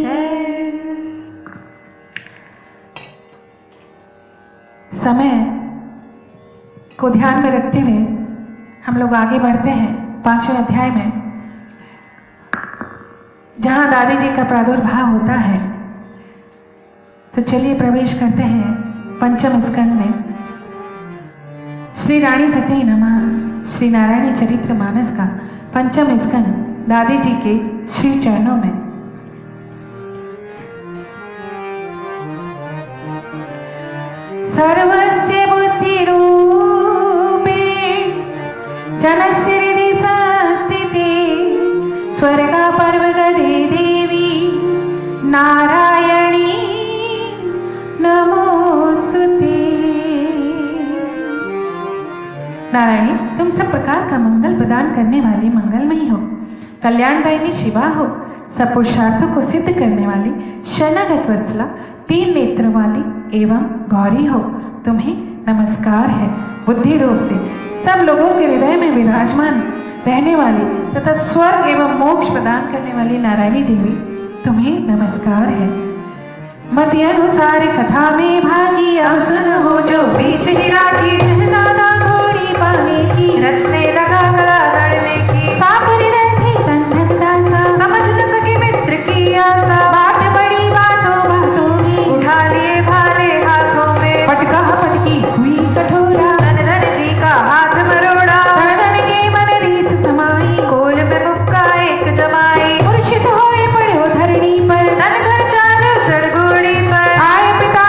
जय। समय को ध्यान में रखते हुए हम लोग आगे बढ़ते हैं 5वें अध्याय में जहां दादी जी का प्रादुर्भाव होता है। तो चलिए प्रवेश करते हैं 5वें स्कंद में। श्री रानी सती नमः श्री नारायणी चरित्र मानस का 5वां स्कंद दादी जी के श्री चरणों में। सर्वस्य बुद्धि रूपे जनस्य हृदि संस्थिते स्वर्गा पर्वगते देवी नारायणी नमोस्तुते। नारायणी तुम सब प्रकार का मंगल प्रदान करने वाली मंगलमयी हो, कल्याणदायिनी शिवा हो, सब पुरुषार्थों को सिद्ध करने वाली शरणागत वत्सला, 3 नेत्रों वाली एवं गौरी हो। तुम्हें नमस्कार है। बुद्धि रूप से सब लोगों के हृदय में विराजमान रहने वाली तथा स्वर्ग एवं मोक्ष प्रदान करने वाली नारायणी देवी तुम्हें नमस्कार है। मति अनुसार कथा में भागी अब सुन हो जो बीच ही राखी शहजादा घोड़ी पाने की रचने लगा गला लड़ने की साप हृदय थे तन धन दासा समझ न सके मित्र की आशा बात बड़ी बातों बातों में उठा लिए भाले हाथों में पटका पटकी हुई कठोरा धन धन जी का हाथ मरोड़ा धन धन के मन रीस समाई कोल में मुक्का एक जमाई मूर्छित होए पड़ो धरणी पर धन धन चालो चढ़ घोड़ी पर आए पिता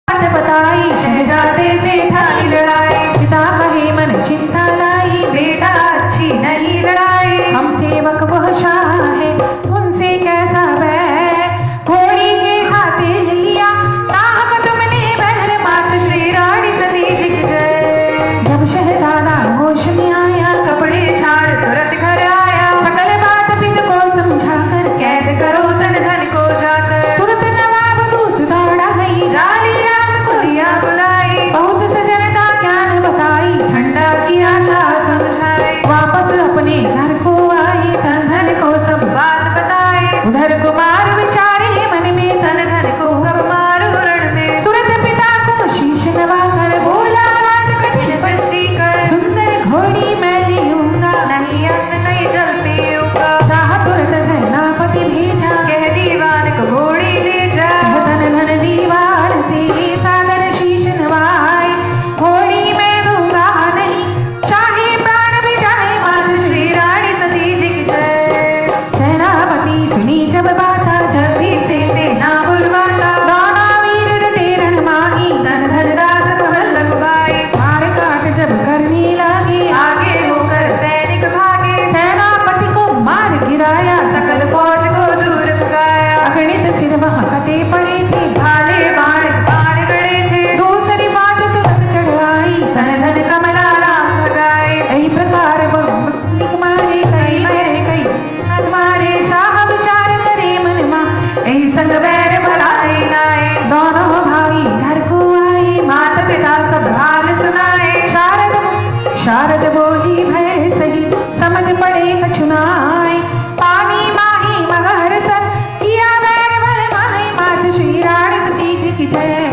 बात बताई शहजादे से ठाई लड़ाई पिता कहे मन चिंता लाई बेटा अच्छी नहीं लड़ाई हम सेवक वह शाह है उनसे कैसा बैर घोड़ी के खाते लिया नाहक तुमने बहर मात श्री रानी सती जी की जय। जब शहजादा होश में आया कपड़े छाड़ तुरंत घर आया सकल बात पिता को समझाकर कैद करो तन धन को जाकर तुरंत नवाब दूत दौड़ा है जाली राम को दिया बुलाई बहुत सजनता ज्ञान बताई ठंडा की आशा समझाई वापस अपने घर को आए तन धन को सब बात बताई उधर कुमार विचारे मन में तन धन को कब मारू रण में तुरंत पिता को शीश नवा कर बोला बात कठिन बंदी कर सुंदर घोड़ी मैं लूंगा नहीं अन्न नहीं जल पीऊंगा शाह तुरंत धनापति भेजा कह दीवान को घोड़ी ले जा धन धन दीवार से सागर शीश नवाई घोड़ी मैं दूंगा नहीं चाहे प्राण भी जाए मात श्री श्री रानी सती जी की जय। सेनापति सुनी जब बाता जल्दी से सेना बुलवाता दोनों वीर डटे रण माही धन धन दास कमल लगवाई मार काट जब करने लगे आगे होकर सैनिक भागे सेनापति को मार गिराया सकल फौज को दूर भगाया अगणित सिर वहां कटे पड़े थे भाले बाण बाण गड़े थे दूसरी बाज तुरंत चढ़ आई धन धन कमला राम भगाए यही प्रकार बहुनिक मारे कई मेरे कई हथ मारे शाह विचार करे मन मा यही संग बैर भलाई नाए दोनों भाई घर को आए माता पिता सब हाल सुनाए शारद बोली भय सही समझ पड़े कछुनाए पानी माही मगर सत किया बैर भल माही मात श्री रानी सती जी की जय।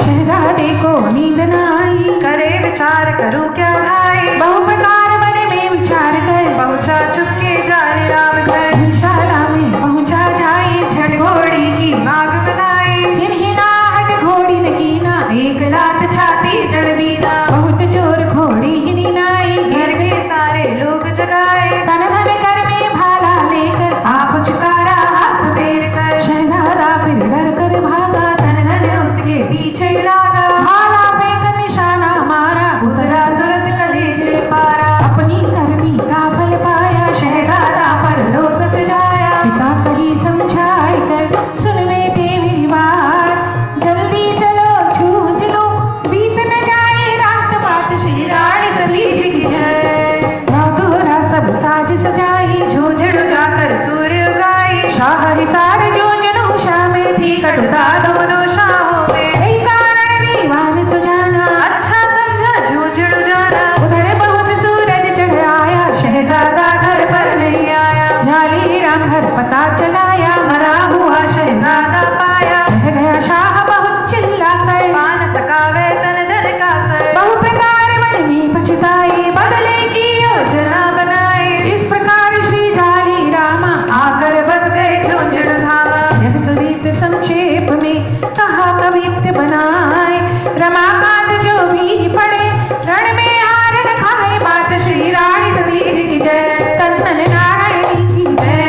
शहजादे को नींद न आई करे विचार करूं क्या भाई बहु प्रकार मन में विचार कर पहुंचा चुपके जाने राम घर शाला में पहुंचा जाए झड़ घोड़ी की मांग बनाई हिनहिनाहट घोड़ी न कीना एक लात छाती जड़ दीना बहुत जोर घोड़ी हिनहिनाई घर के सारे लोग जगाए तन धन कर में भाला लेकर आप चुकारा हाथ फेर कर शहजादा फिर डर कर भागा धन धन उसके पीछे लागा भाला फेंक निशाना मारा उतरा तुरंत कलेजे पारा अपनी करनी का फल पाया शहजादा पर लोक सजाया पिता कही समझाए कर सुन बेटे मेरी बात जल्दी चलो जूझ लो बीत न जाए रात मात श्री रानी सती जी की जय। नौतोरा सब साज सजाई झुंझुन जाकर सूर्य उगाई शाह हिसार जूझनु शाह में थी कटुता दोनों शाहों में यही कारण दीवान सुजाना अच्छा समझा झुंझुन जाना उधर बहुत सूरज चढ़ आया शहजादा घर पर नहीं आया जाली राम घर पता चलाया मरा हुआ शहजादा पाया रह गया शाह बहुत चिल्ला कर पान सकावे तन धन का सर बहु प्रकार मन में पछताए बदले की योजना बनाई इस प्रकार श्री जाली रामा आकर बस गए झुंझुन धामा यह सरित संक्षेप में कहा कवित्त बनाए रमाकांत जो भी पढ़े रण में हार न खाए मात श्री रानी सती जी की जय। तन नारायणी की जय।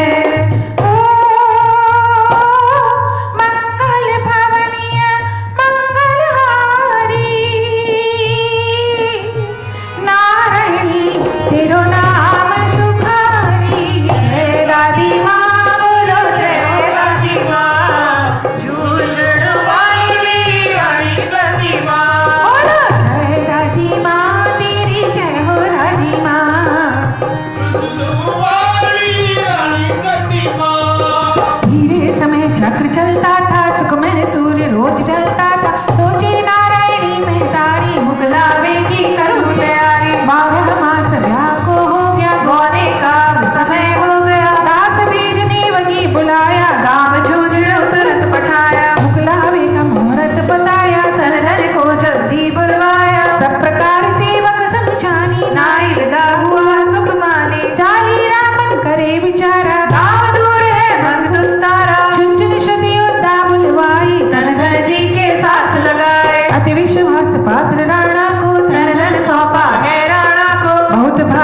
ओ मंगल भवनीय मंगलहारी नारायणी तेरो नाम सुखा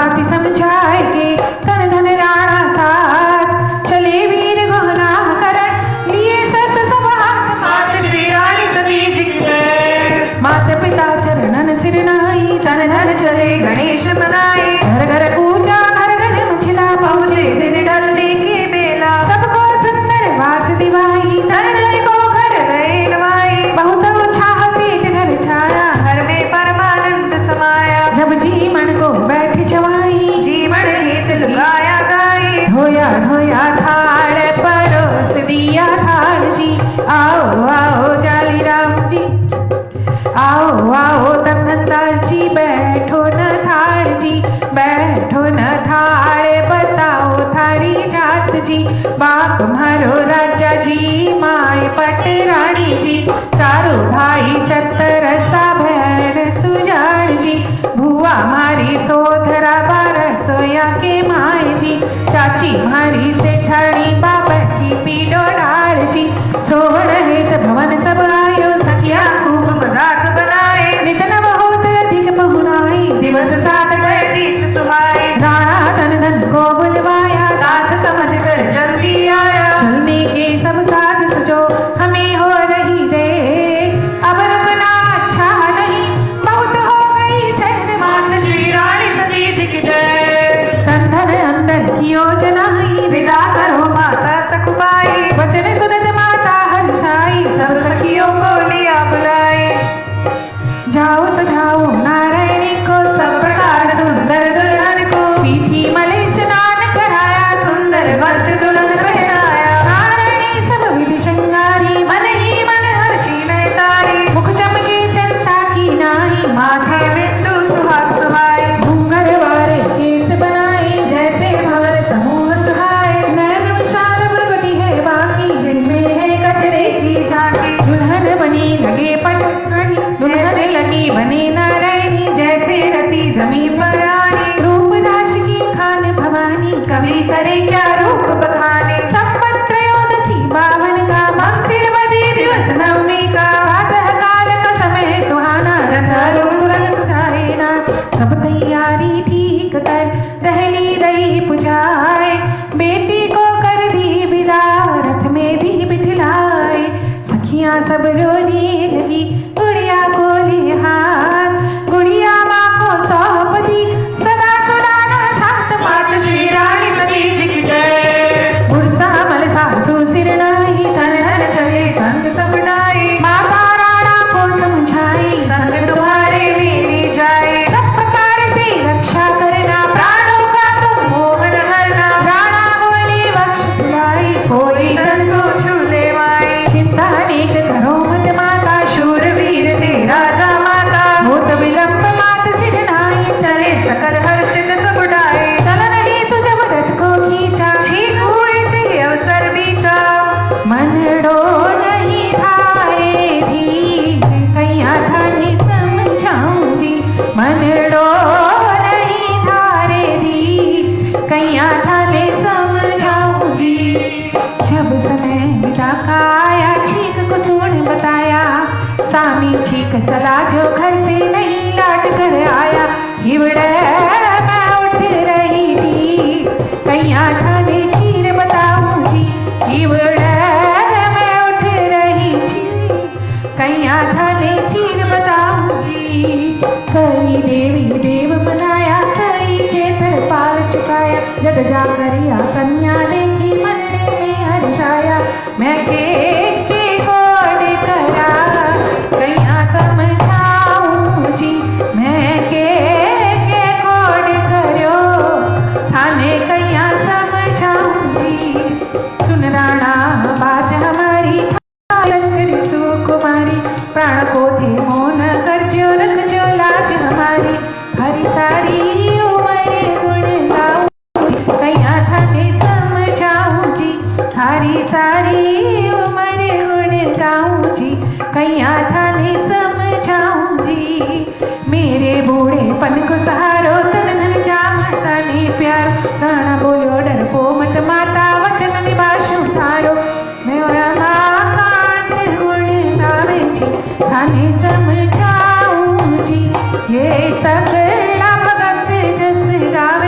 भांति समझाए के तन धन राणा साथ चले वीर गोहना करण लिए शस्त्र सब हाथ मात श्री रानी सती जी की जय। माता पिता चरणन सिर नाई तन धन चले गणेश मनाए, घर घर पूजा घर घर मछला पहुँचे दिन ढलने की बेला, सबको सुंदर वास दिवाई धन धन को घर गए नवाई, बहुत उत्साह सेठ घर छाया घर में परमानंद समाया, जब जी मन को बैठ जवाई जीवन हित लुगाया गाई। धोया धोया थाल परोस दिया थाल जी आओ आओ जाली राम जी आओ आओ धनदास जी बैठो न थाल जी बैठो न थाल बताओ थारी जात जी बाप मारो राजा जी माय पट रानी जी चारों भाई चतरसा बहन सुजान जी भुआ मारी सोधरा बारसोया के माय जी चाची मारी सेठानी बाबा की पीडो डाल जी सोहण हेत भवन सब आयो सखिया खूब मजाक बनाए, नितन बहुत अधिक पहुनाई दिवस साथ गए तीत सुहाए, राणा धन धन को बुलवाया रात समझ कर जल्दी आया, चलने के सब साज सजो हमें हो रही दे अब रुकना अच्छा नहीं बहुत हो गई सहन मात श्री रानी सती जी की जय। धन धन अंदर की योजना ही विदा करो माता सखुबाई, वचन सुनत माता हर्षाई सब सखियों को लिया बुलाए, जाओ सजाओ नारायणी को सब प्रकार सुंदर दुल्हन को पीठी मलई स्नान कराया सुंदर वस्त्र दुल्हन पहनाया, नारायणी सब विधि श्रृंगारी मन ही मन हर्षी में तारी, मुख चमके चंता की नाई माथे बिंदु सुहाग सुहाए, घूंघर वारे केस बनाए जैसे भंवर समूह सुहाए नैन विशाल भ्रुकुटी है बाकी जिनमें है कचरे की झांकी दुल्हन बनी लगे पटरानी दुल्हन लगी बने नारायणी जैसे रति जमी पर आनी रूप दाश की खान भवानी कवि करे क्या रूप बखाने संवत त्रयोदशी बावन का मंसिर मदी दिवस नवमी का प्रातः काल का समय सुहाना रथ रंग सजाए ना सब तैयारी ठीक कर दहली रही पुजाए बेटी को कर दी विदा रथ में दी बिठलाए सखियां सब रोने लगी गुड़िया को ले हाथ गुड़िया माँ को सौंप दी सदा सुलाना सात मात श्री रानी सती जी की जय। बुरसा मल सासू सिर नाई तन धन चले संग समुदाय माता राणा को समझाई संग तुम्हारे मेरी जाए, सब प्रकार से रक्षा करना प्राणों का तुम मोहन हरना, राणा बोली बख्श दिलाई कोई तन तन को छूले माए, चिंता अनेक करो मत माता शूरवीर ते राजा माता, होत विलंब मात सिर नाई चले सकल हर्षित सब डाए, चल नहीं तू जब रथ को खींचा ठीक हुए ते अवसर बीचा, मन डो नहीं थाए धीर कैया थाने समझाऊं जी मन डो नहीं थारे धीर कैया थाने समझाऊं जी जब समय विदा का आया छीक को सुन बताया सामी छीक चला जो घर से नहीं लौट कर आया हिवड़े मैं उठ रही थी कैया थाने चीर बताऊं जी हिवड़े मैं उठ रही थी कैया थाने चीर बताऊं जी कई देवी देव बनाया कई खेतर पाल चुकाया जग जाकरिया कन्या देखी मनने में हर्षाया मैं के कोड करा कैया समझाऊं जी मैं के कोड करो थाने कैया समझाऊं जी सुन राणा बात हमारी शंकर सुकुमारी प्राण को थे मोन कर जो रख जो लाज हमारी हरी सारी उम्र गुण गाऊं कैया थाने समझाऊं जी हरी सारी उम्र गुण गाऊं जी कैया थाने समझाऊं जी मेरे बूढ़ेपन को सहारो तन धन जा माता ने प्यार राणा बोलो डर को मत माता वचन निभाशु थारो मैं कांत गुण गावे जी थाने समझाऊं जी ये सकला भगत जस गावे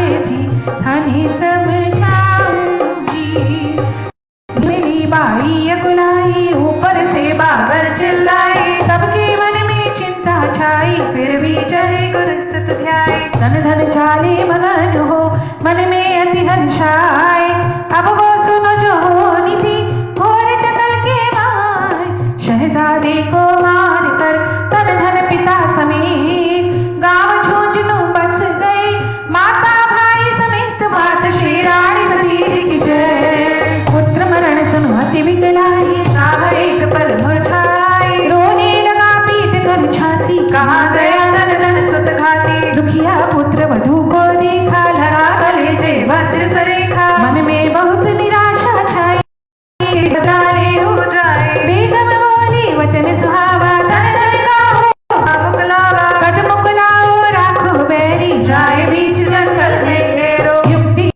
चिल्लाई, सबके मन में चिंता छाई, फिर भी चले गुरसत ध्याई। धन धन चाले मगन हो, मन में अति हर्षाए। अब वो सुनो जो होनी थी, भोर चकल के माय। शहजादे को मार कर तन धन पिता समेत, गांव झुंझुनू बस गए, माता भाई समेत। मात श्री रानी सती जी की जय। पुत्र मरण सुन अति विकलाई, शाह एक पल मुरझाई, रोने लगा पीट कर छाती। कहाँ गया धन धन सुत घाती। दुखिया पुत्र वधू को देखा, लगा गले जे वज्र सरेखा, मन में बहुत निराशा छाई। बदलाले हो जाए, बेगम बोली वचन सुहावा, धन धन का हो मुकलावा। कद मुकलाओ राखो बैरी, जाए बीच जंगल में घेरो, युक्ति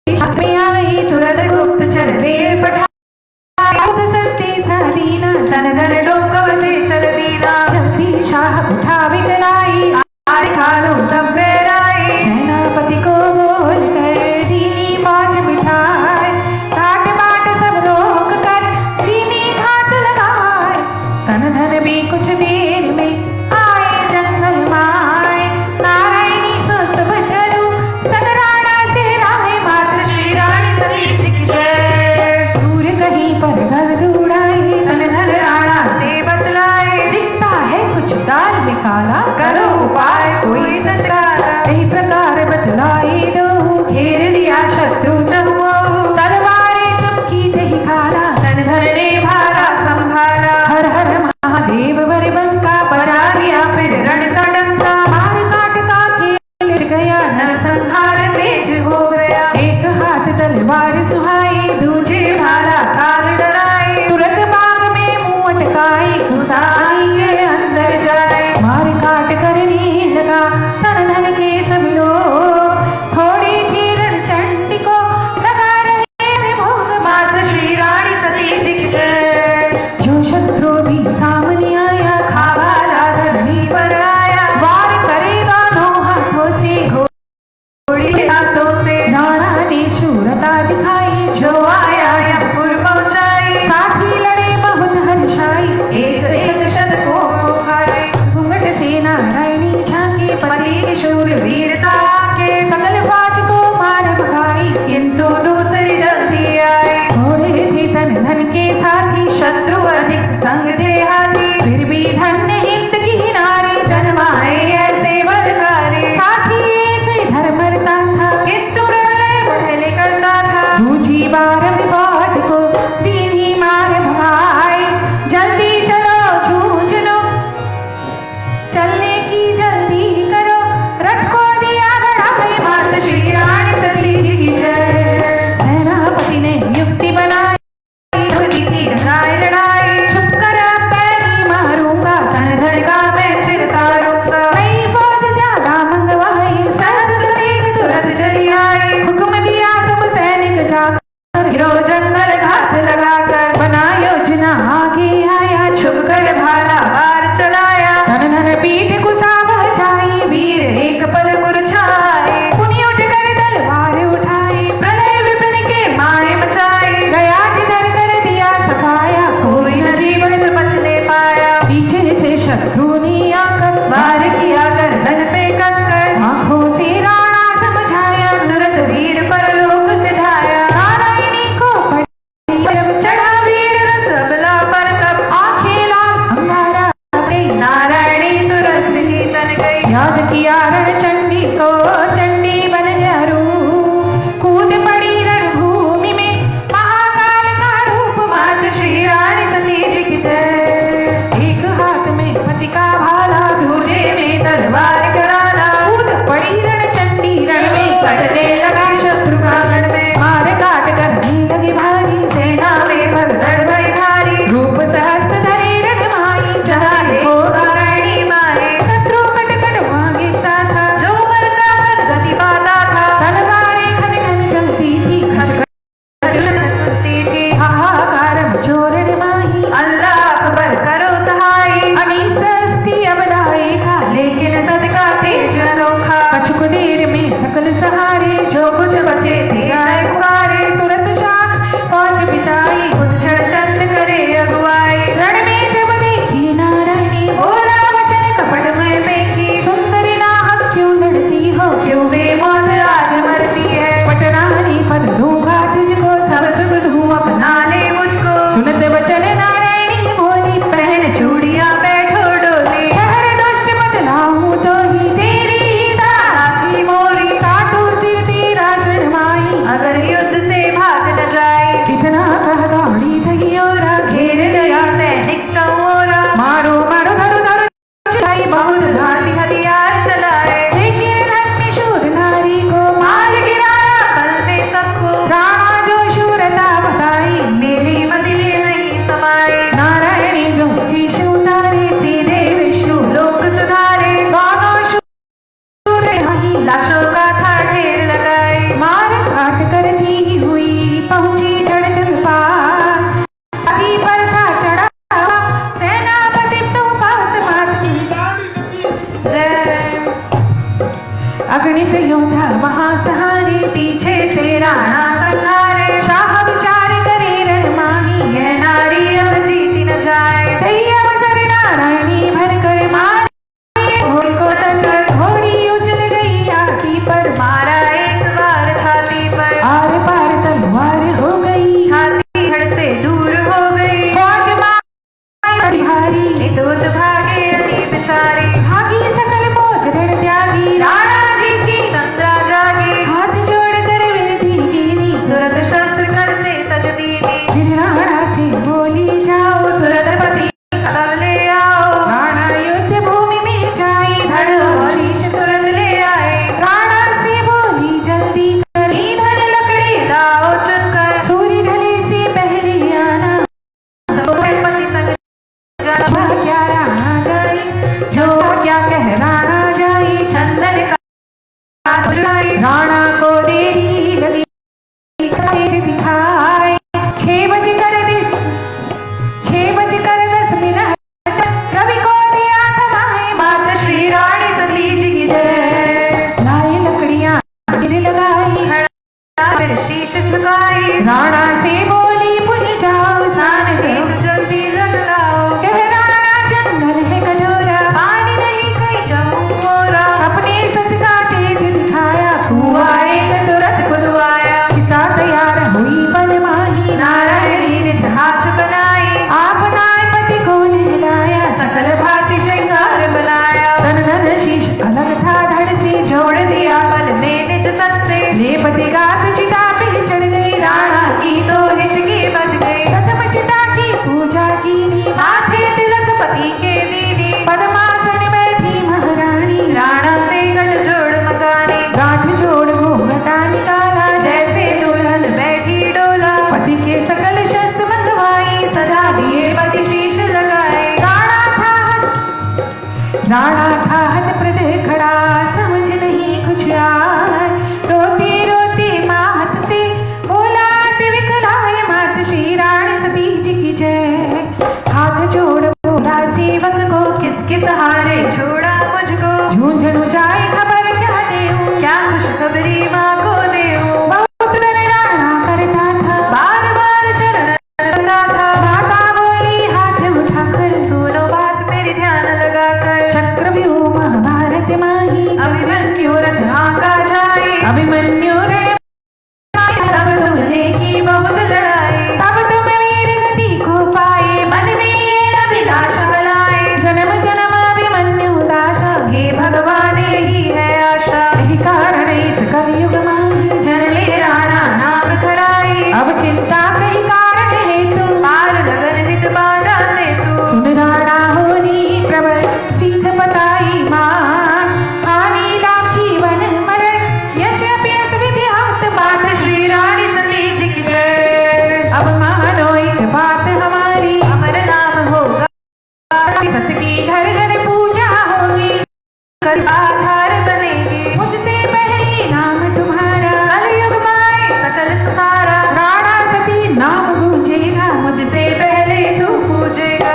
शास्त्र में आई तुरंत गुप्तचर दे पठाया। संदेशा दीना, धन धन डोकव से चल दीना। जल्दी शाह उठा विकलाई, आरे खालो सब बेराई, सेनापति को बोल कर दीनी बात सुनत वचन नारायणी बोली, पहन चूड़ियां बैठो डोली, ठहर दुष्ट बदलाऊं तो ही तेरी दासी मोरी, काटू सिर तेरा शर्माई, अगर युद्ध से भाग न जाए, कितना कह दौड़ी थी और घेर गया सैनिक चौरा, मारो मारो धरो धरो चलाई बहुत भांति हथियार चलाए, लेकिन अन्य शूर नारी को मार गिराया, पल में सबको राणा जो शूरता बताई, मेरी मदिले नहीं समाए, नारायणी जो शीश उतारे, सीधे विष्णु लोक सुधारे, दोनों शूर नहीं लाशों का था ढेर लगाए, मार काट करती ही हुई पहुंची जड़जन पार, हाथी पर था चढ़ा हुआ सेनापति तो पास मार, जय अगणित योद्धा महासहारे, पीछे से राणा संहारे, शाह विचार करे रण माही, यह नारी अब जीती न जाए, कई अवसर नारायणी भर कर मार, घोड़ी को तलकर घोड़ी उछल गई आती पर, मारा एक बार छाती पर, आर पार तलवार हो गई, छाती धड़ से दूर हो गई, फौज मारी बिहारी, दूत भागे अति बिचारी, भागी सकल फौज रण त्यागी, राणा जी की तंद्रा जागी, हाथ जोड़ कर विनती कीनी, तुरंत शस्त्र कर से तज दीनी, फिर राणा से बोली जाओ तुरंत पति सब ले आओ, राणा युद्ध भूमि में जाए, धड़ और शीश तुरंत ले आए, राणा से बोली जल्दी कर, ईंधन लकड़ी लाओ चुनकर, सूर्य ढले से पहले आना, तो पति संग जो जाना, क्या राणा जाए, जो क्या कह राणा जाए, चंदन का जुड़ाई, राणा को देरी लगी, तेज दिखाए, 6:10 रवि को दिया थमाए, माता श्री रानी सती जी की जय, लाए लकड़ियां गिर लगाई, फिर शीश झुकाई, राणा से बोली पुल जाओ सान करो, जल्दी रन लाओ, कह राणा जंगल है कठोरा, पानी नहीं कहीं जाऊं मोरा, अपने सत का तेज दिखाया, कुआ एक तुरंत खुदवाया, चिता तैयार हुई बल माही, नारायणी ने हाथ बनाई, आपना पति को नहलाया, सकल भांति श्रृंगार बनाया, तन धन शीश अलग था धड़ से, जोड़ दिया बल में निज सत से, ले पति गात चिता पे चढ़ गई, राणा की की तो हिचकी बज गई, प्रथम चिता की पूजा कीनी, माथे तिलक पति के दीदी, पद्मासन बैठी महारानी, राणा से गठ जोड़ मकानी, गांठ जोड़ घूंघटा निकाला, जैसे दुल्हन बैठी डोला, पति के सकल शस्त्र मंगवाई, सजा दिए पति शीश लगाए, राणा था हत प्रद खड़ा, समझ नहीं कुछ आए, रोते रोते मात से बोला विकलाय, मात श्री रानी सती जी की जय, हाथ जोड़ बोला सेवक को, किसके सहारे छोड़ा मुझको, झूंझणु जाए खबर क्या देऊं, क्या खुशखबरी माँ को देऊं, बहुत दिन राणा करता था, बार बार चरण करता था, माता बोली हाथ उठाकर, सुनो बात मेरी ध्यान लगाकर, चक्रव्यूह महाभारत माही, अभिमन्यु रथ आका जाए, अभिमन्यु रण तब तुमने की बहुत लड़ाई, तब तुम वीर गति को पाए, मन में ये अभिलाषा लाए, जन्म जन्म अभिमन्यु दासा, हे भगवान यही है आशा, यही कारण इस कलयुग माही, जन ले राणा नाम खड़ाई, अब चिंता कई कारण है तू, पार लगन हित बांधा से तू, सुन राणा होनी प्रबल सीख बताई मां, हानि लाभ जीवन मरण, यश अभ्यस विद्यात बात श्री रानी सती जी की जय, अब मानो एक बात हमारी, अमर नाम होगा, सत की घर घर पूजा होगी, कल आधार बनेगी, मुझसे पहले नाम तुम्हारा, कलयुग माए सकल सहारा, राणा सती नाम गूंजेगा, मुझसे पहले तू पूजेगा,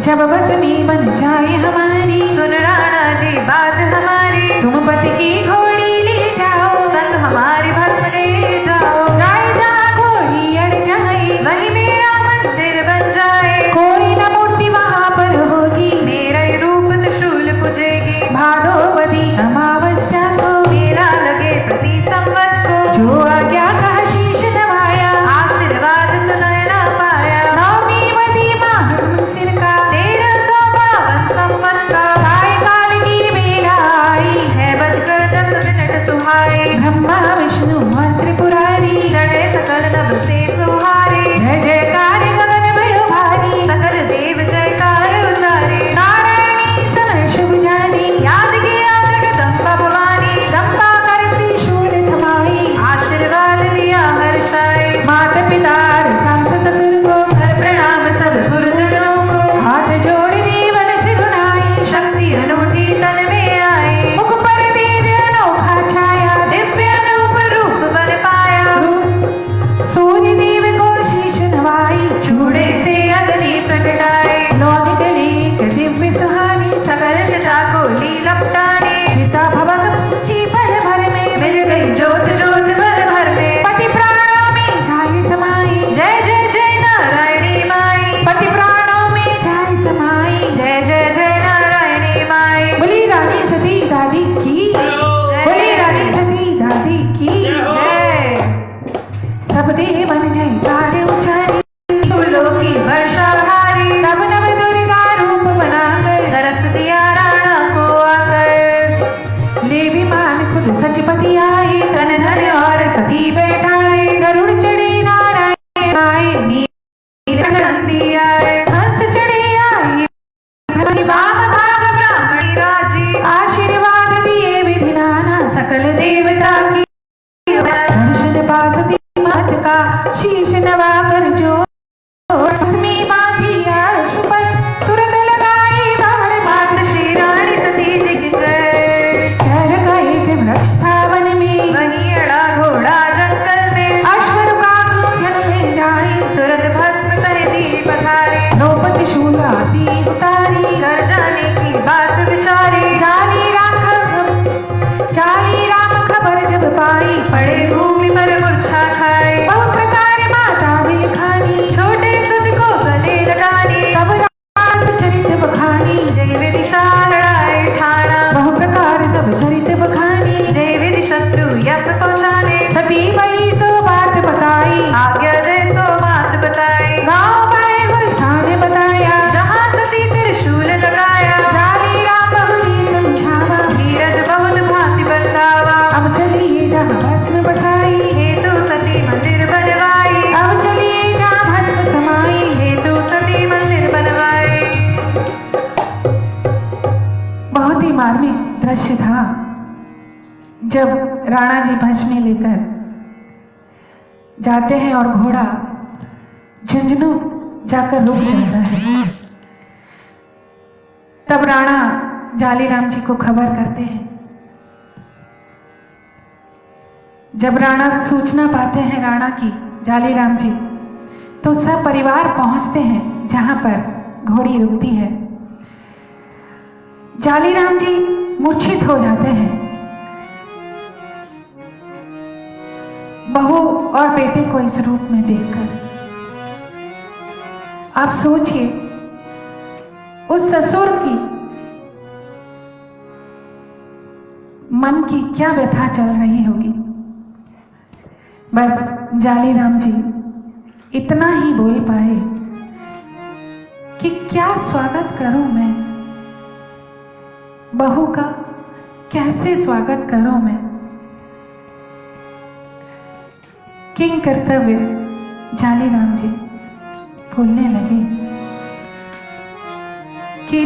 जब बस में बन जाए हमारी, सुन राणा जी बात हमारी, तुम पति की घोड़ी ले जाओ, संग हमारी भस्म ले जाओ, जाए जहाँ घोड़ी अड़ जाए, वही मेरा मंदिर बन जाए, कोई न मूर्ति वहाँ पर होगी, मेरा ये रूप त्रिशूल पूजेगी, भादोवती अमावस्या को, मेरा लगे प्रति संवत को, जो आज्ञा का शीश नवाया, आशीर्वाद सुनाए ना पाए, जयकार उचारी, फूलों की वर्षा भारी, तब नव दुर्गा रूप बनाकर तरस दिया राणा को आकर। ले विमान खुद सचपति आए, धन धन और सती बैठाए, गरुड़ चढ़े नारायण आए, नीर नंदी आए, हंस चढ़े आए वाम भाग ब्राह्मणी राजी, आशीर्वाद दिए विधि नाना, सकल देवता की दर्शन पासती मात का शीश नवाकर जो लक्ष्मी बांधी अश्व पर तुरंत लगाई बाण, मात श्री रानी सती जी की जय। खैर का एक वृक्ष था वन में, वहीं अड़ा घोड़ा जंगल में, अश्व रुका जन में जाए, तुरंत भस्म कर दी पथारी, द्रौपदी शूल आती उतारी, घर जाने की बात विचारी, जाली राम खबर जब पाई, पड़े भूमि पर मूर्छा खाए, बहु प्रकार माता भी खानी, छोटे सुध को गले लगानी, तब रास चरित बखानी, जय विधि लड़ाए ठाना, बहु प्रकार सब चरित बखानी, जय विधि शत्रु यप पहुंचाने, सती वही सो बात बताई, आज्ञा दे सो बात बताई, गाँव पाए वो स्थान बताया, जहाँ सती त्रिशूल लगाया, जाली राम बहुरी समझावा, धीरज बहुत भांति बरतावा, अब चलिए जहाँ भस्म बसाई, हेतु सती मंदिर बनवाई, अब चलिए जहाँ भस्म समाई, हेतु सती मंदिर बनवाई। बहुत ही मार्मिक दृश्य था जब राणा जी भस्म लेकर जाते हैं और घोड़ा झुंझुनू जाकर रुक जाता है। तब राणा जाली राम जी को खबर करते हैं। जब राणा सूचना पाते हैं राणा की जाली राम जी, तो सब परिवार पहुंचते हैं जहां पर घोड़ी रुकती है। जाली राम जी मूर्छित हो जाते हैं। बहू और बेटे को इस रूप में देखकर आप सोचिए उस ससुर की मन की क्या व्यथा चल रही होगी। बस जाली राम जी इतना ही बोल पाए कि क्या स्वागत करूं मैं, बहू का कैसे स्वागत करूं मैं। किंग कर्तव्य जाली राम जी बोलने लगे कि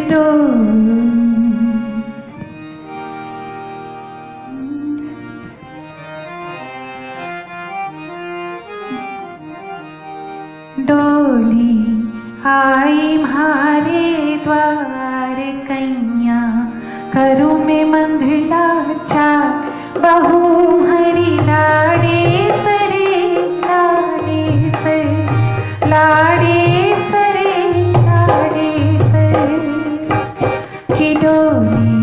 डोली आई म्हारे द्वार कैया, करूँ में मंगलाचार, बहू हरी लाड़े सरे लाड़े से, लाड़े सरे लाड़े से, कि डोली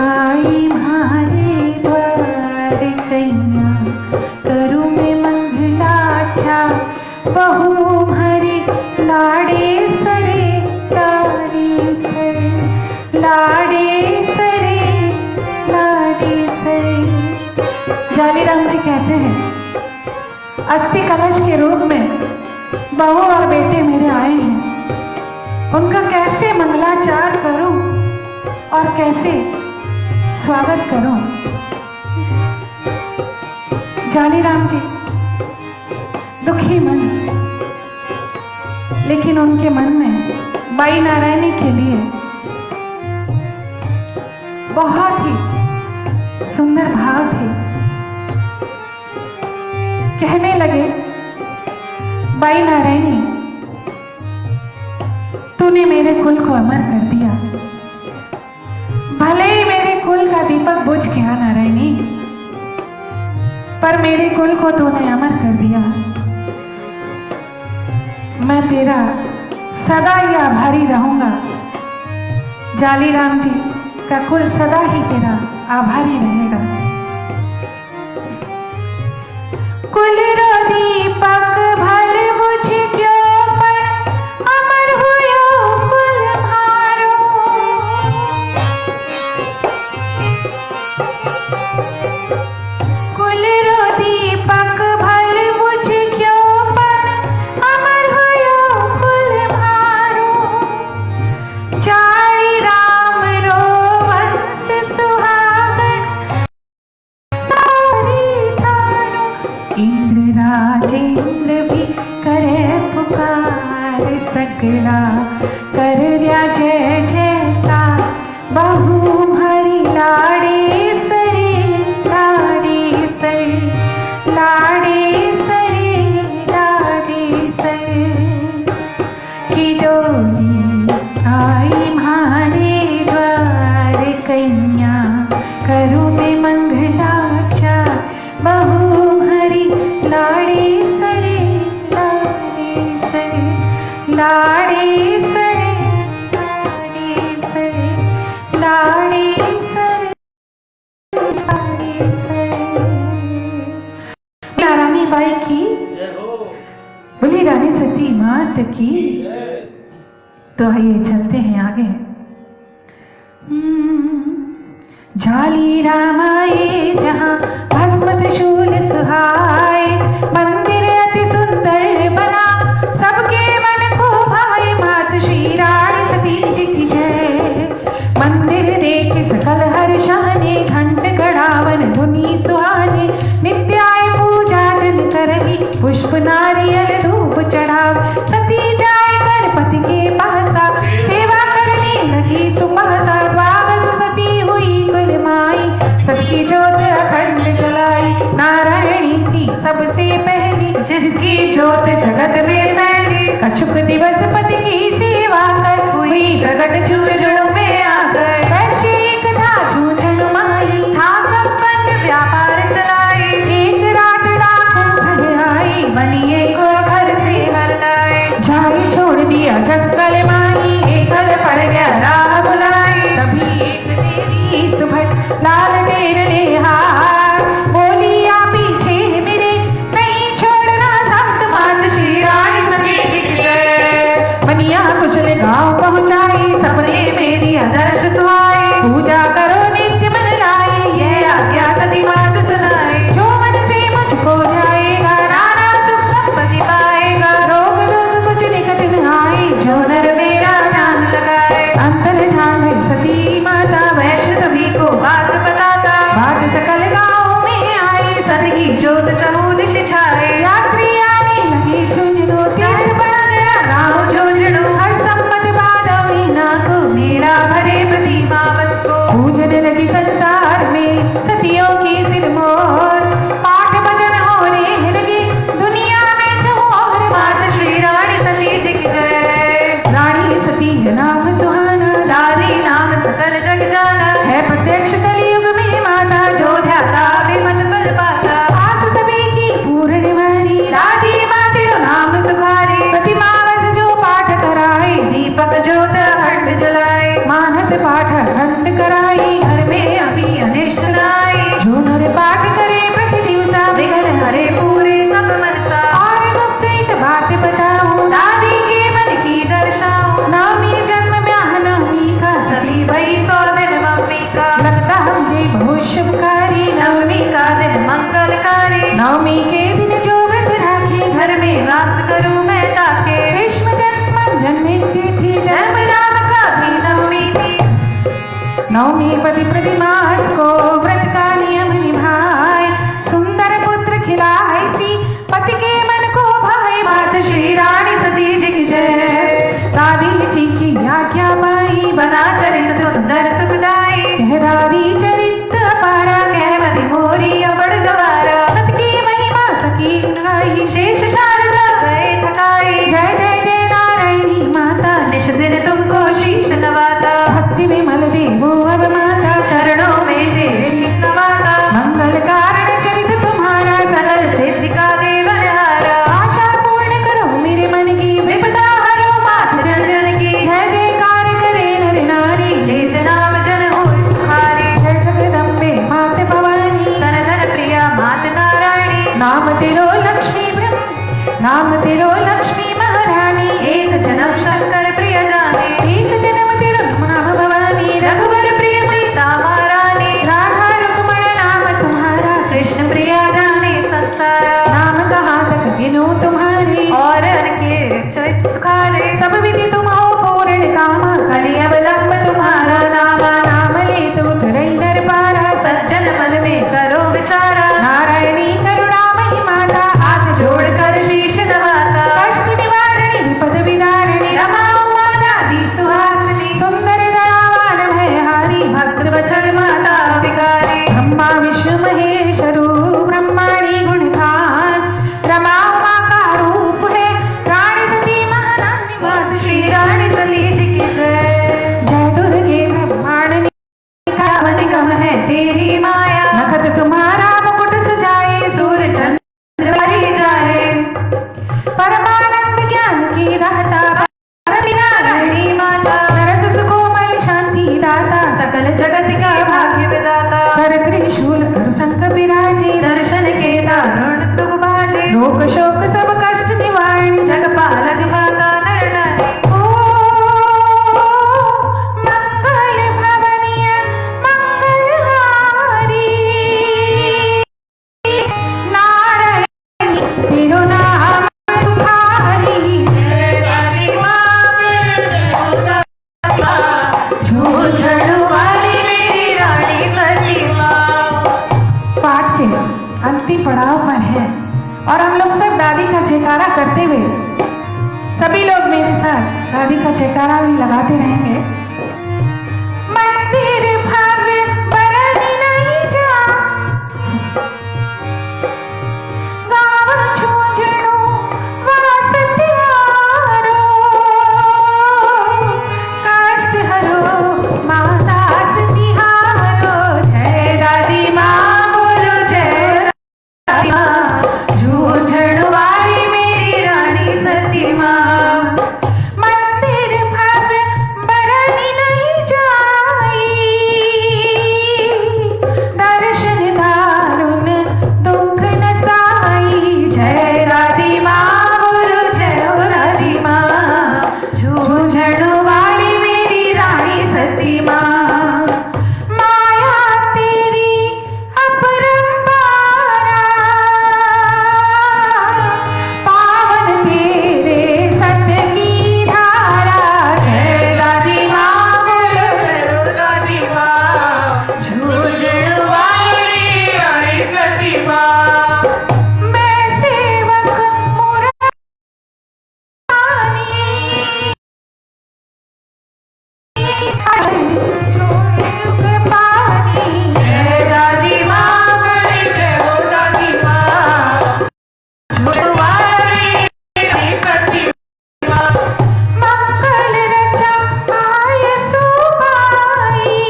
आई म्हारे द्वार कैया, करूँ में मंगलाचार, बहू हरी लाड़े सरे लाड़े से, लाड़े सरे लाड़े से। जाली राम जी कहते हैं अस्थि कलश के रूप में बहू और बेटे मेरे आए हैं, उनका कैसे मंगलाचार करूं और कैसे स्वागत करूं। जाली राम जी दुखी मन, लेकिन उनके मन में बाई नारायणी के लिए बहुत ही सुंदर भाव थे। कहने लगे, बाई नारायणी तूने मेरे कुल को अमर कर दिया, भले ही मेरे कुल का दीपक बुझ गया नारायणी, पर मेरे कुल को तूने अमर कर दिया। मैं तेरा सदा ही आभारी रहूंगा। जाली राम जी का कुल सदा ही तेरा आभारी रहेगा। कुल रो दीपक भल बुझ क्यों पर अमर हुयो कुल हारो, कुल रो दीपक भल बुझ क्यों पर राजेंद्र भी करे पुकार, सगड़ा कर रया जय जयकार। बहु हरी लाड़े सरे लाड़े सरे लाड़े सरे लाड़े सरे की डोली आई म्हारे द्वार, कैया करूँ मैं मंगलाचार। बहु हरी लाड़े सरे लाड़े सरे लाड़े सरे लाड़े सरे लाड़े सरे लाड़े सरे। रानी बाई की जय हो। बोली रानी सती मात की। तो आइए चलते हैं आगे। झाली रामाए जहाँ भस्म त्रिशूल सुहाए, मंदिर अति सुंदर बना सबके मन को भाए। मात श्री रानी सती जी की जय। मंदिर देख सकल हर्षाने, घंट गड़ावन धुनी सुहाने। नित्य आए पूजा जन करही, पुष्प नारियल धूप चढ़ाव। सती जाए कर पति के पासा, सेवा करने लगी सुपासा। द्वादश सती हुई कुल माई, सबकी जोत अखंड जलाई। नारायणी थी सबसे पहली, जिसकी जोत जगत में फैली। कछुक दिवस पति की सेवा कर, हुई प्रगट झुंझुनू में आकर। वैश्य एक था झुंझुनू माई, था संपन्न व्यापार चलाई। एक रात डाकू घर आई, बनिए को घर से हर लाए। जाए छोड़ दिया जंगल माही, एकल पड़ गया राह बुलाई। तभी एक देवी सुभट लाल टेर ले हार, बोली आ पीछे मेरे नहीं छोड़ना संत। मात श्री रानी सती जी की जय। बनिया कुशल गांव पहुंचाई, सपने में दिया दर्श सुहाए। पूजा करो नित्य मन लाई, यह आज्ञा सती मात सुनाए। जो मन से मुझको जाएगा, नाना सुख संपत्ति पाएगा। रोग रोग कुछ निकट न आए, जो नर मेरा ध्यान लगाए। अंतर ध्यान है सती माता, वैश्य सभी को बात बताता। बात सकल गाँव में आई, सदगी जोत चहु दिश छाए। यात्री आने लगे झुंझुनू, तीर्थ बन गया गाँव झुंझुनू। हर संपत्ति बाधा मीना को, मेरा भरे प्रतिमा बस को। पूजन लगी संसार में सतियों की सिरमौर, पाठ भजन होने लगी दुनिया में चहुओर। मात श्री रानी सती जी की जय। रानी सती है नाम सुहाना, दादी नाम सकल जग जाना। है प्रत्यक्ष कलयुग में माता, जो ध्याता विमत फल पाता। आस सभी की पूर्ण वाली, दादी माँ तेरो नाम सुखारी। प्रतिमावस जो पाठ कराए, दीपक ज्योत अखंड जलाए। मानस पाठ अखंड कराई, घर में अभी अनिष्ट नाई। जो नर पाठ करे प्रति दिवसा, विघ्न हरे पूरे सब मनसा। और गुप्त एक बात बताऊं, दादी के मन की दर्शाऊं। नवमी जन्म ब्याह नवमी का, सभी भई 100 दिन मम्मी का। लगता मुझे बहुत शुभकारी, नवमी का दिन मंगलकारी। नवमी के दिन जो व्रत राखे, घर में वास करूं मैं ताके। कृष्ण जन्म जन्मी तिथि, जन्म राम का भी नवमी थी। नवमी पति प्रतिमास को, व्रत का नियम निभाए। सुंदर पुत्र खिलाए सी, पति के मन को भाए। मात श्री रानी सती जी की जय। दादी जी की आज्ञा पाई, बना चरित सुंदर सुखदाई। कह दादी चरित अपारा, कह मति मोरी अबड़ गवारा। सत की महिमा सकी गाई, शेष शारदा गए थकाई। जय जय जय नारायणी माता, निश दिन तुमको शीश नवाता। भक्ति में मल देवो अब माता, चरणों में दे शीश नवाता। मंगल कारण चरित तुम्हारा, सकल सिद्धि का देवहारा। आशा पूर्ण करो मेरे मन की, विपदा हरो मात जन जन की। जय जयकार करे नर नारी, लेत नाम जन हो सुखारी। जय जगदम्बे मात भवानी, धन धन प्रिया मात नारायणी। नाम तेरो लक्ष्मी ब्रह्म, नाम तेरो लक्ष्मी महारानी। एक जन्म शंकर प्रिय जाने, एक जन्म तेरो नाम भवानी। रघुवर प्रिय सीता महारानी, राधा रुक्मण नाम तुम्हारा। कृष्ण प्रिया जाने संसारा, नाम कहाँ तक गिनो तुम्हारे। और अनके चरित सुखारे, सब विधि तुम हो पूर्ण कामा। कलि अवलंब तुम्हारा नामा, नाम ले तो धरई नर पारा। सज्जन मन में करो विचारा, नारायणी करुणामयी माता। हाथ जोड़ पड़ाव पर हैं और हम लोग सब दादी का जयकारा करते हुए, सभी लोग मेरे साथ दादी का जयकारा भी लगाते रहेंगे। मंदिर भव्य बरनी नहीं जा, गाव झूंझणो वास त्यारो, कष्ट हरो मां दास तिहारो। जय दादी मां बोलो जय दादी मां, झूंझण वाली मेरी रानी सती मां। मंदिर भव्य बरनी नहीं जाई, दर्शन दारुण दुख न साई। जय दादी मां बोलो जय हो दादी मां, झूंझण वाली मेरी रानी सती मां। माया तेरी अपरंपारा, पावन तेरे सत की धारा। जय दादी मां बोलो जय हो दादी मां, झूंझण वाली रानी सती मां। मैं सेवक मुरारी, जोड़े जुग पानी। जय दादी मां बोले जय हो दादी मां, झूंझण वाली रानी सती मां। मंगल रचा आय सुभाई,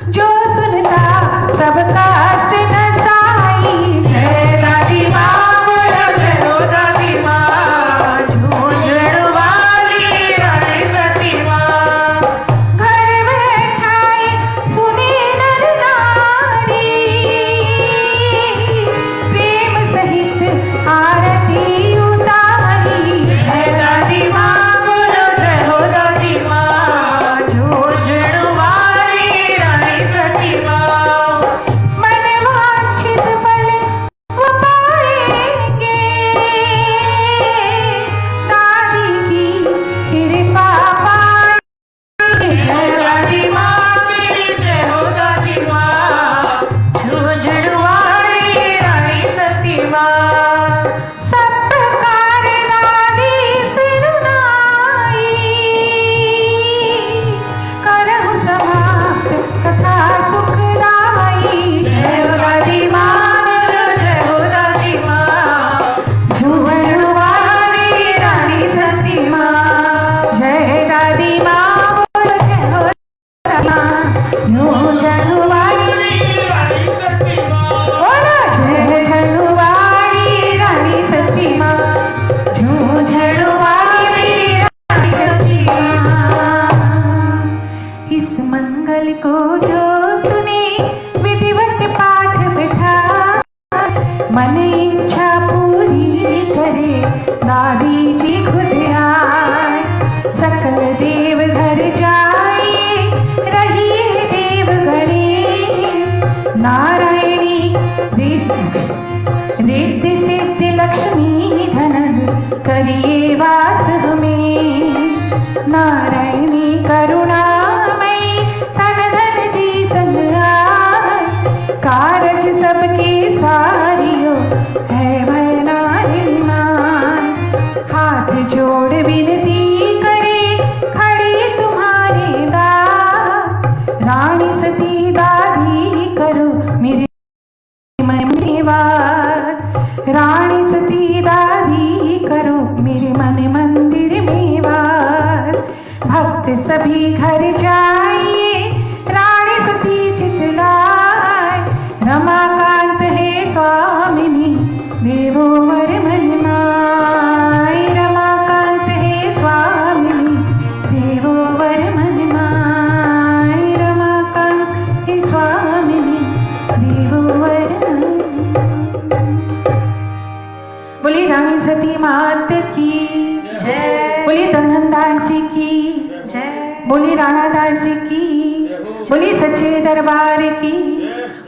जो सुनता सब कष्ट नसाई। जय दादी मां बोलो जय हो दादी मां, झूंझण वाली रानी सती मां। घर बैठाई सुने नर नारी, प्रेम सहित आरती उतारी। जय दादी मां बोलो जय हो दादी मां, झूंझण वाली रानी सती मां। मन वांछित फल वो पाएंगे, दादी की कृपा पाएंगे। जय दादी मां मेरी जय हो दादी मां, झूंझण वाली रानी सती मां। सब प्रकार दादी सिरुनाई, करहु समाप्त कथा सुखदाई। जय हो दादी मां बोलो जय हो दादी मां, झूंझण वाली रानी सती मां। जय दादी मां बोलो जय हो दादी मां, झूंझण वाली रानी सती मां। बोलो जय झण वाली रानी सती मां, झूंझण वाली रानी सती मां। इस मंगल को जो सुने विधिवत पाठ बैठा, मन इच्छा पूरी करे दादी जी खुद आए। सकल देव घर जाए रहिए देव गणे, नारायणी रिद्धि सिद्धि लक्ष्मी धन करिए वास हमें। नारायणी करुणामयी तन धन जी संग आए, कारज सबके सारियो है भय नारायणी मान। हाथ जोड़ विनती करे खड़े तुम्हारे दास, रानी सती दादी करो मेरे मन में वास। रानी सती दादी करो मेरे मन मंदिर में वास। भक्त सभी घर जाइए रानी सती चितलाए, रमाकांत है स्वामिनी देवो वर मन माय। रमाकांत है स्वामिनी देवो वर मन माय, रमाकांत है स्वामिनी देवो वर मन माय। बोलिए रानी सती मात की जय, बोलिए धनदास जी की जय, बोलिए राणादास जी की, बोलिए सच्चे दरबार की,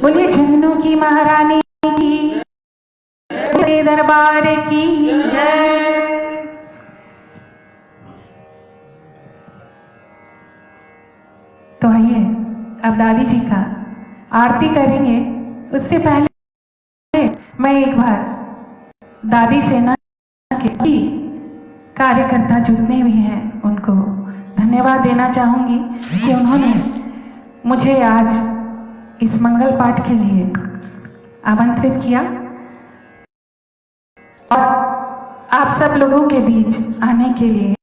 बोलिए झुंझुनू की महारानी की, बोलिए दरबार की जय। तो आइए अब दादी जी का आरती करेंगे, उससे पहले मैं एक बार दादी सेना के सभी कार्यकर्ता जितने भी हैं उनको धन्यवाद देना चाहूंगी कि उन्होंने मुझे आज इस मंगल पाठ के लिए आमंत्रित किया और आप सब लोगों के बीच आने के लिए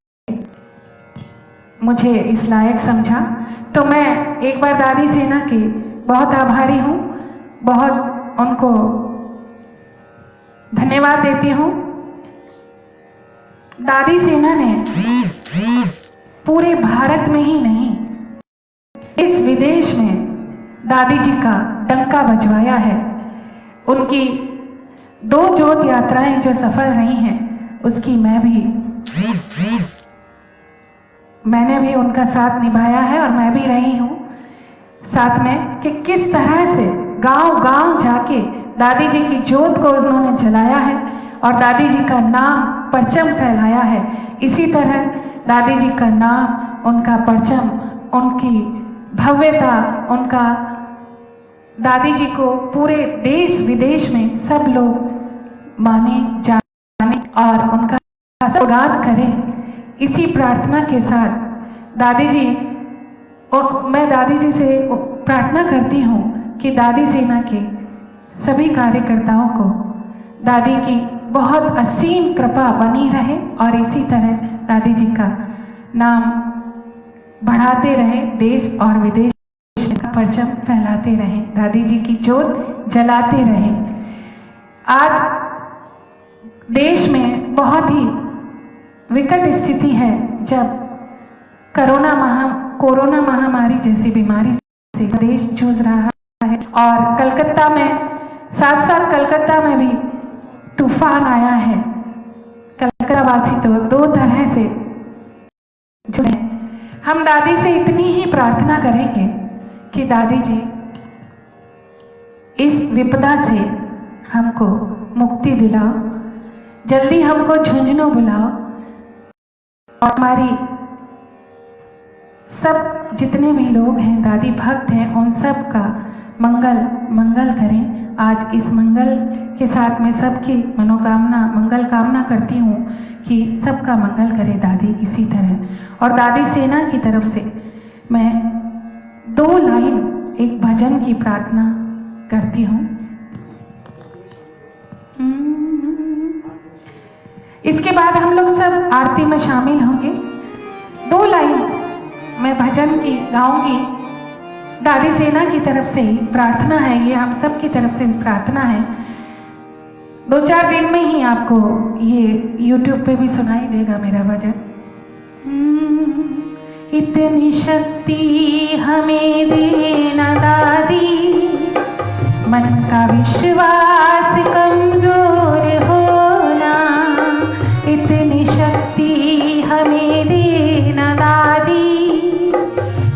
मुझे इस लायक समझा। तो मैं एक बार दादी सेना की बहुत आभारी हूँ, बहुत उनको धन्यवाद देती हूँ। दादी सेना ने पूरे भारत में ही नहीं, इस विदेश में दादी जी का डंका बजवाया है। उनकी 2 ज्योत यात्राएं जो सफल रही हैं उसकी मैंने भी उनका साथ निभाया है और मैं भी रही हूँ साथ में कि किस तरह से गांव-गांव जाके दादी जी की ज्योत को उन्होंने जलाया है और दादी जी का नाम परचम फैलाया है। इसी तरह दादी जी का नाम, उनका परचम, उनकी भव्यता, उनका दादी जी को पूरे देश विदेश में सब लोग माने जाने और उनका गुणगान करें। इसी प्रार्थना के साथ दादी जी और मैं दादी जी से प्रार्थना करती हूँ कि दादी सेना के सभी कार्यकर्ताओं को दादी की बहुत असीम कृपा बनी रहे और इसी तरह दादी जी का नाम बढ़ाते रहे, देश और विदेश का परचम फैलाते रहें, दादी जी की ज्योत जलाते रहें। आज देश में बहुत ही विकट स्थिति है जब कोरोना महामारी जैसी बीमारी से देश जूझ रहा है और कलकत्ता में साथ कलकत्ता में भी तूफान आया है। कलकत्ता वासी तो 2 तरह से जो है, हम दादी से इतनी ही प्रार्थना करेंगे कि दादी जी इस विपदा से हमको मुक्ति दिलाओ, जल्दी हमको झुंझुनू बुलाओ और हमारी सब जितने भी लोग हैं दादी भक्त हैं उन सब का मंगल करें। आज इस मंगल के साथ मैं सबकी मंगल कामना करती हूँ कि सबका मंगल करे दादी। इसी तरह और दादी सेना की तरफ से मैं 2 लाइन एक भजन की प्रार्थना करती हूँ। इसके बाद हम लोग सब आरती में शामिल होंगे। 2 लाइन मैं भजन की गाऊंगी। दादी सेना की तरफ से ही प्रार्थना है, ये हम सब की तरफ से प्रार्थना है। 2-4 दिन में ही आपको ये YouTube पे भी सुनाई देगा मेरा भजन। इतनी शक्ति हमें देना दादी, मन का विश्वास कमजोर होना। इतनी शक्ति हमें देना दादी,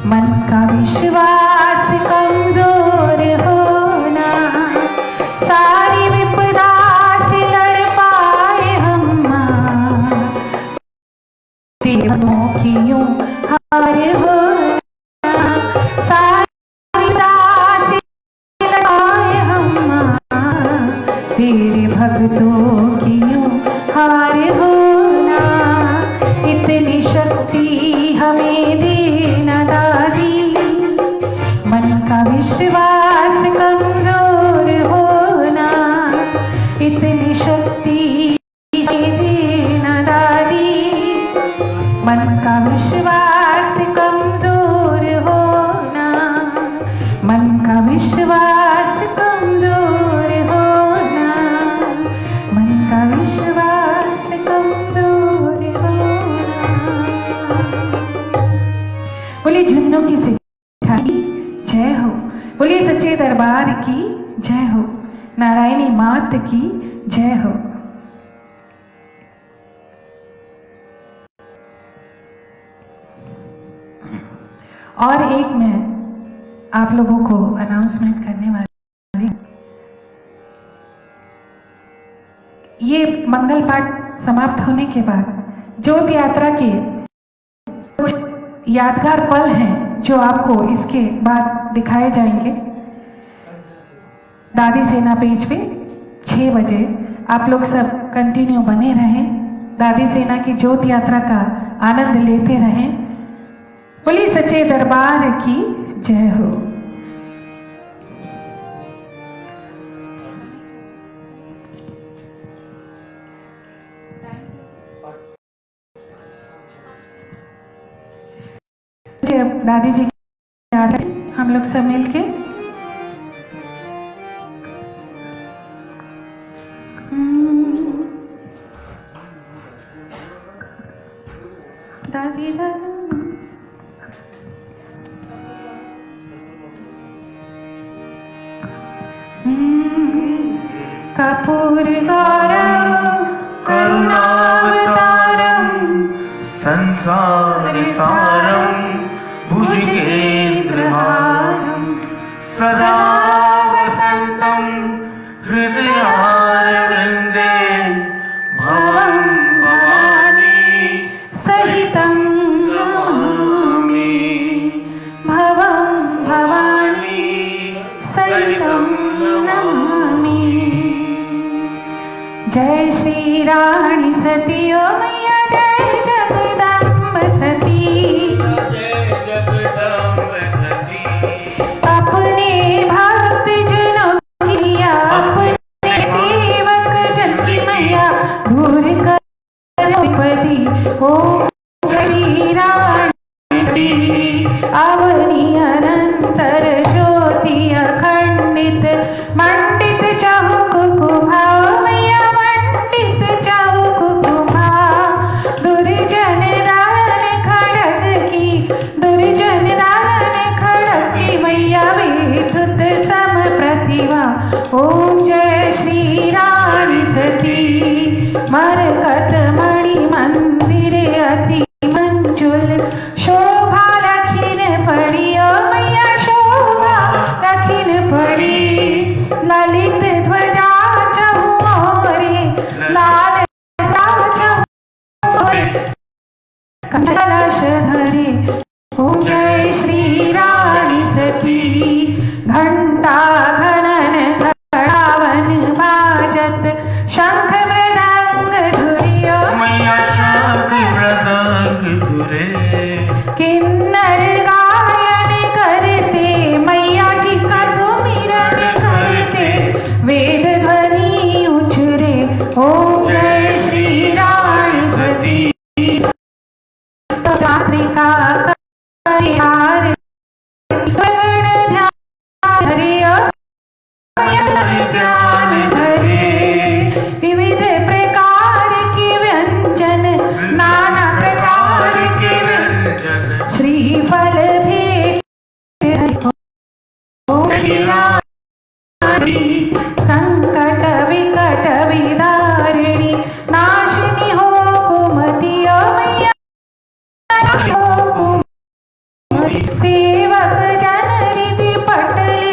मन का विश्वास कमजोर होना। सारी विपदा से लड़ पाए हम देवों की यूं हार होना। सारी विपदा से लड़ पाए हम तेरे भक्तों की यूं हार होना। इतनी शक्ति हमें देना दादी, मन का विश्वास कमजोर होना। इतनी शक्ति हमें देना दादी, मन का विश्वास कमजोर होना। मन का विश्वास कमजोर होना। मन का विश्वास कमजोर होना। बोलिए झुन्नू की सिद्धा की जय हो, बोलिए सच्चे दरबार की जय हो, नारायणी मात की जय हो। और एक मैं आप लोगों को अनाउंसमेंट करने वाली हूं। ये मंगल पाठ समाप्त होने के बाद ज्योत यात्रा के कुछ यादगार पल हैं जो आपको इसके बाद दिखाए जाएंगे दादी सेना पेज पे। 6 बजे आप लोग सब कंटिन्यू बने रहें, दादी सेना की ज्योत यात्रा का आनंद लेते रहें। बोलिए सच्चे दरबार की जय हो। अब दादी जी की आरती हम लोग सब मिलके दादी कपूर गौरव करुणावतारम संसार सारम भुजगेन्द्रहारम सदा वसंतम हृदयारविंदे भवं भवानी सहितं नमामि, भवं भवानी सहितं नमामि। जय श्री रानी सती ओ मैया, जय जगदम्ब सती, जय जगदम्ब सती। अपने भक्त जनों की मैया, अपने सेवक जन की मैया, दूर करो विपत्ति। ओम श्री रानी अवनी अनंतर ज्योति अखंडित मंडित चहुक कुभाव मैया, मंडित चहुक कुभाव। दुर्जन दालन खड़ग की, दुर्जन दालन खड़ग की मैया, विद्युत सम प्रतिभा। ओम जय श्री रानी सती। मरकत मणि मंदिर अति मंजुल, शोभा लखीन पड़ी ओ मैया, शोभा लखीन पड़ी। ललित ध्वजा चहुओरे, लाल ध्वजा चहुओरे, कलश धरे। ओम जय श्री रानी सती। घंटा घनन घड़ावन बाजत, शंख मृदंग धुरियो मैया शंख मृदंग धुरे। किन्नर गायन करते मैया जी का सुमिरन करते, वेद ध्वनि उछरे। ओम जय श्री रानी सती। रात्रिका करिहार गगन ध्यान धरे ओ मैया, ध्यान धरे। विविध प्रकार की व्यंजन, नाना प्रकार के व्यंजन, श्रीफल भेंट ओम श्री रानी। संकट विकट विदारिणी, नाशिनी हो कुमति ओ मैया, हो कुमति। सेवक जन रिधि पटले,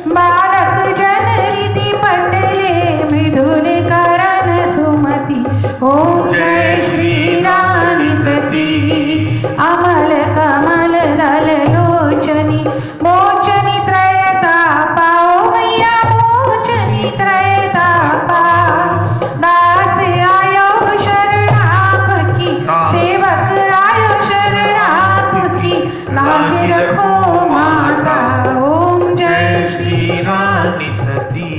बालक जन रिधि पटले, मृदुल करण सुमति। ओम जय श्री रानी सती। अमल कमल दल लोचनी, मोचनी त्रयतापा ओ मैया, मोचनी त्रयतापा। दास आयो शरण आपकी, सेवक आयो शरण आपकी, लाज रखो माता। ओम जय श्री रानी सती।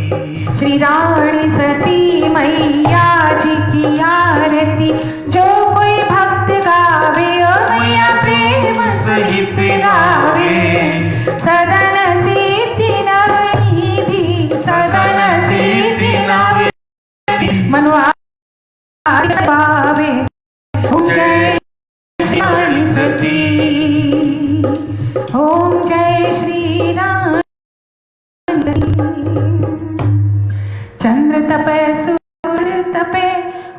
श्री रानी सती मैया जी की आरती, जो कोई भक्त गावे ओ मैया, प्रेम सहित गावे। सदन सिद्धि नवनिधि, सदन सिद्धि नवनिधि, मनुआ पावे। ओम जय श्री रानी सती। ओम जय श्री रानी सती। चंद्र तपे, सूर्य तपे,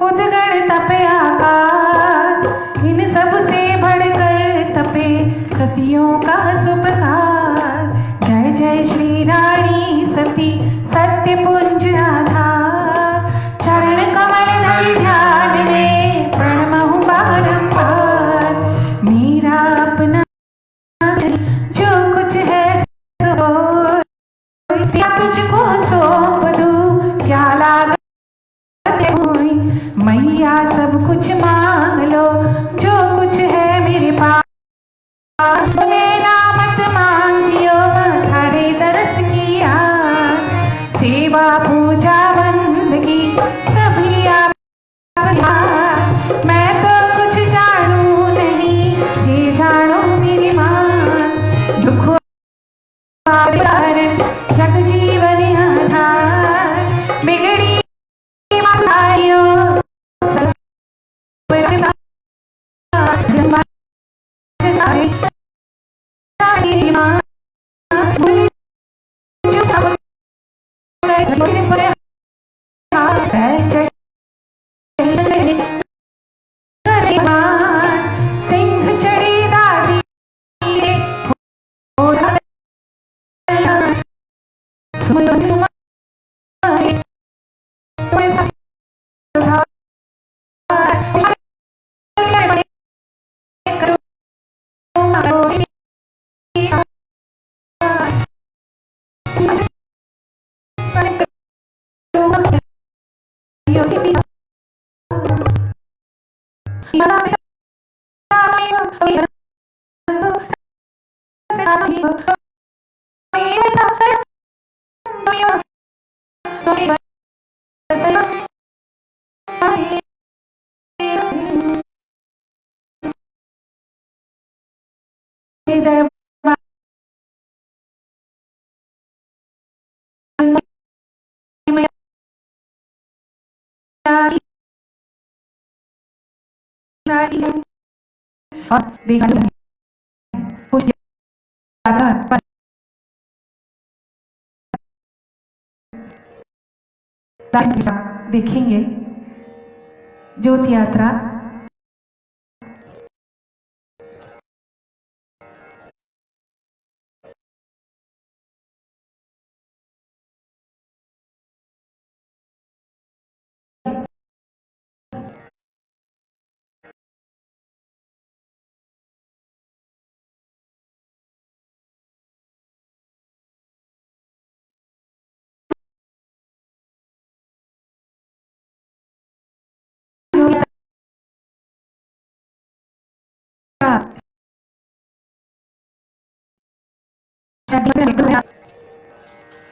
उदगण तपे आकाश, इन सब से बढ़कर तपे सतियों का सुप्रकाश। जय जय श्री रानी सती, सत्य पुंज आधार। चरण कमल धर ध्यान में, प्रणमहु बारंबार। मेरा अपना जो कुछ है सो, क्या तुझको सौंप दूं, क्या ला मैया सब कुछ मांग लो जो कुछ है मेरे पास, लेना मत मांगियो थारे दरस किया, सेवा पूजा बंदगी सभी आप, मैं तो कुछ जानू नहीं ये जानो मेरी माँ, दुख कारण जग जीवन आधार, बिगड़ी मातारियो सिंह चढ़ी दादी और देखा कुछ देखेंगे ज्योत यात्रा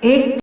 एक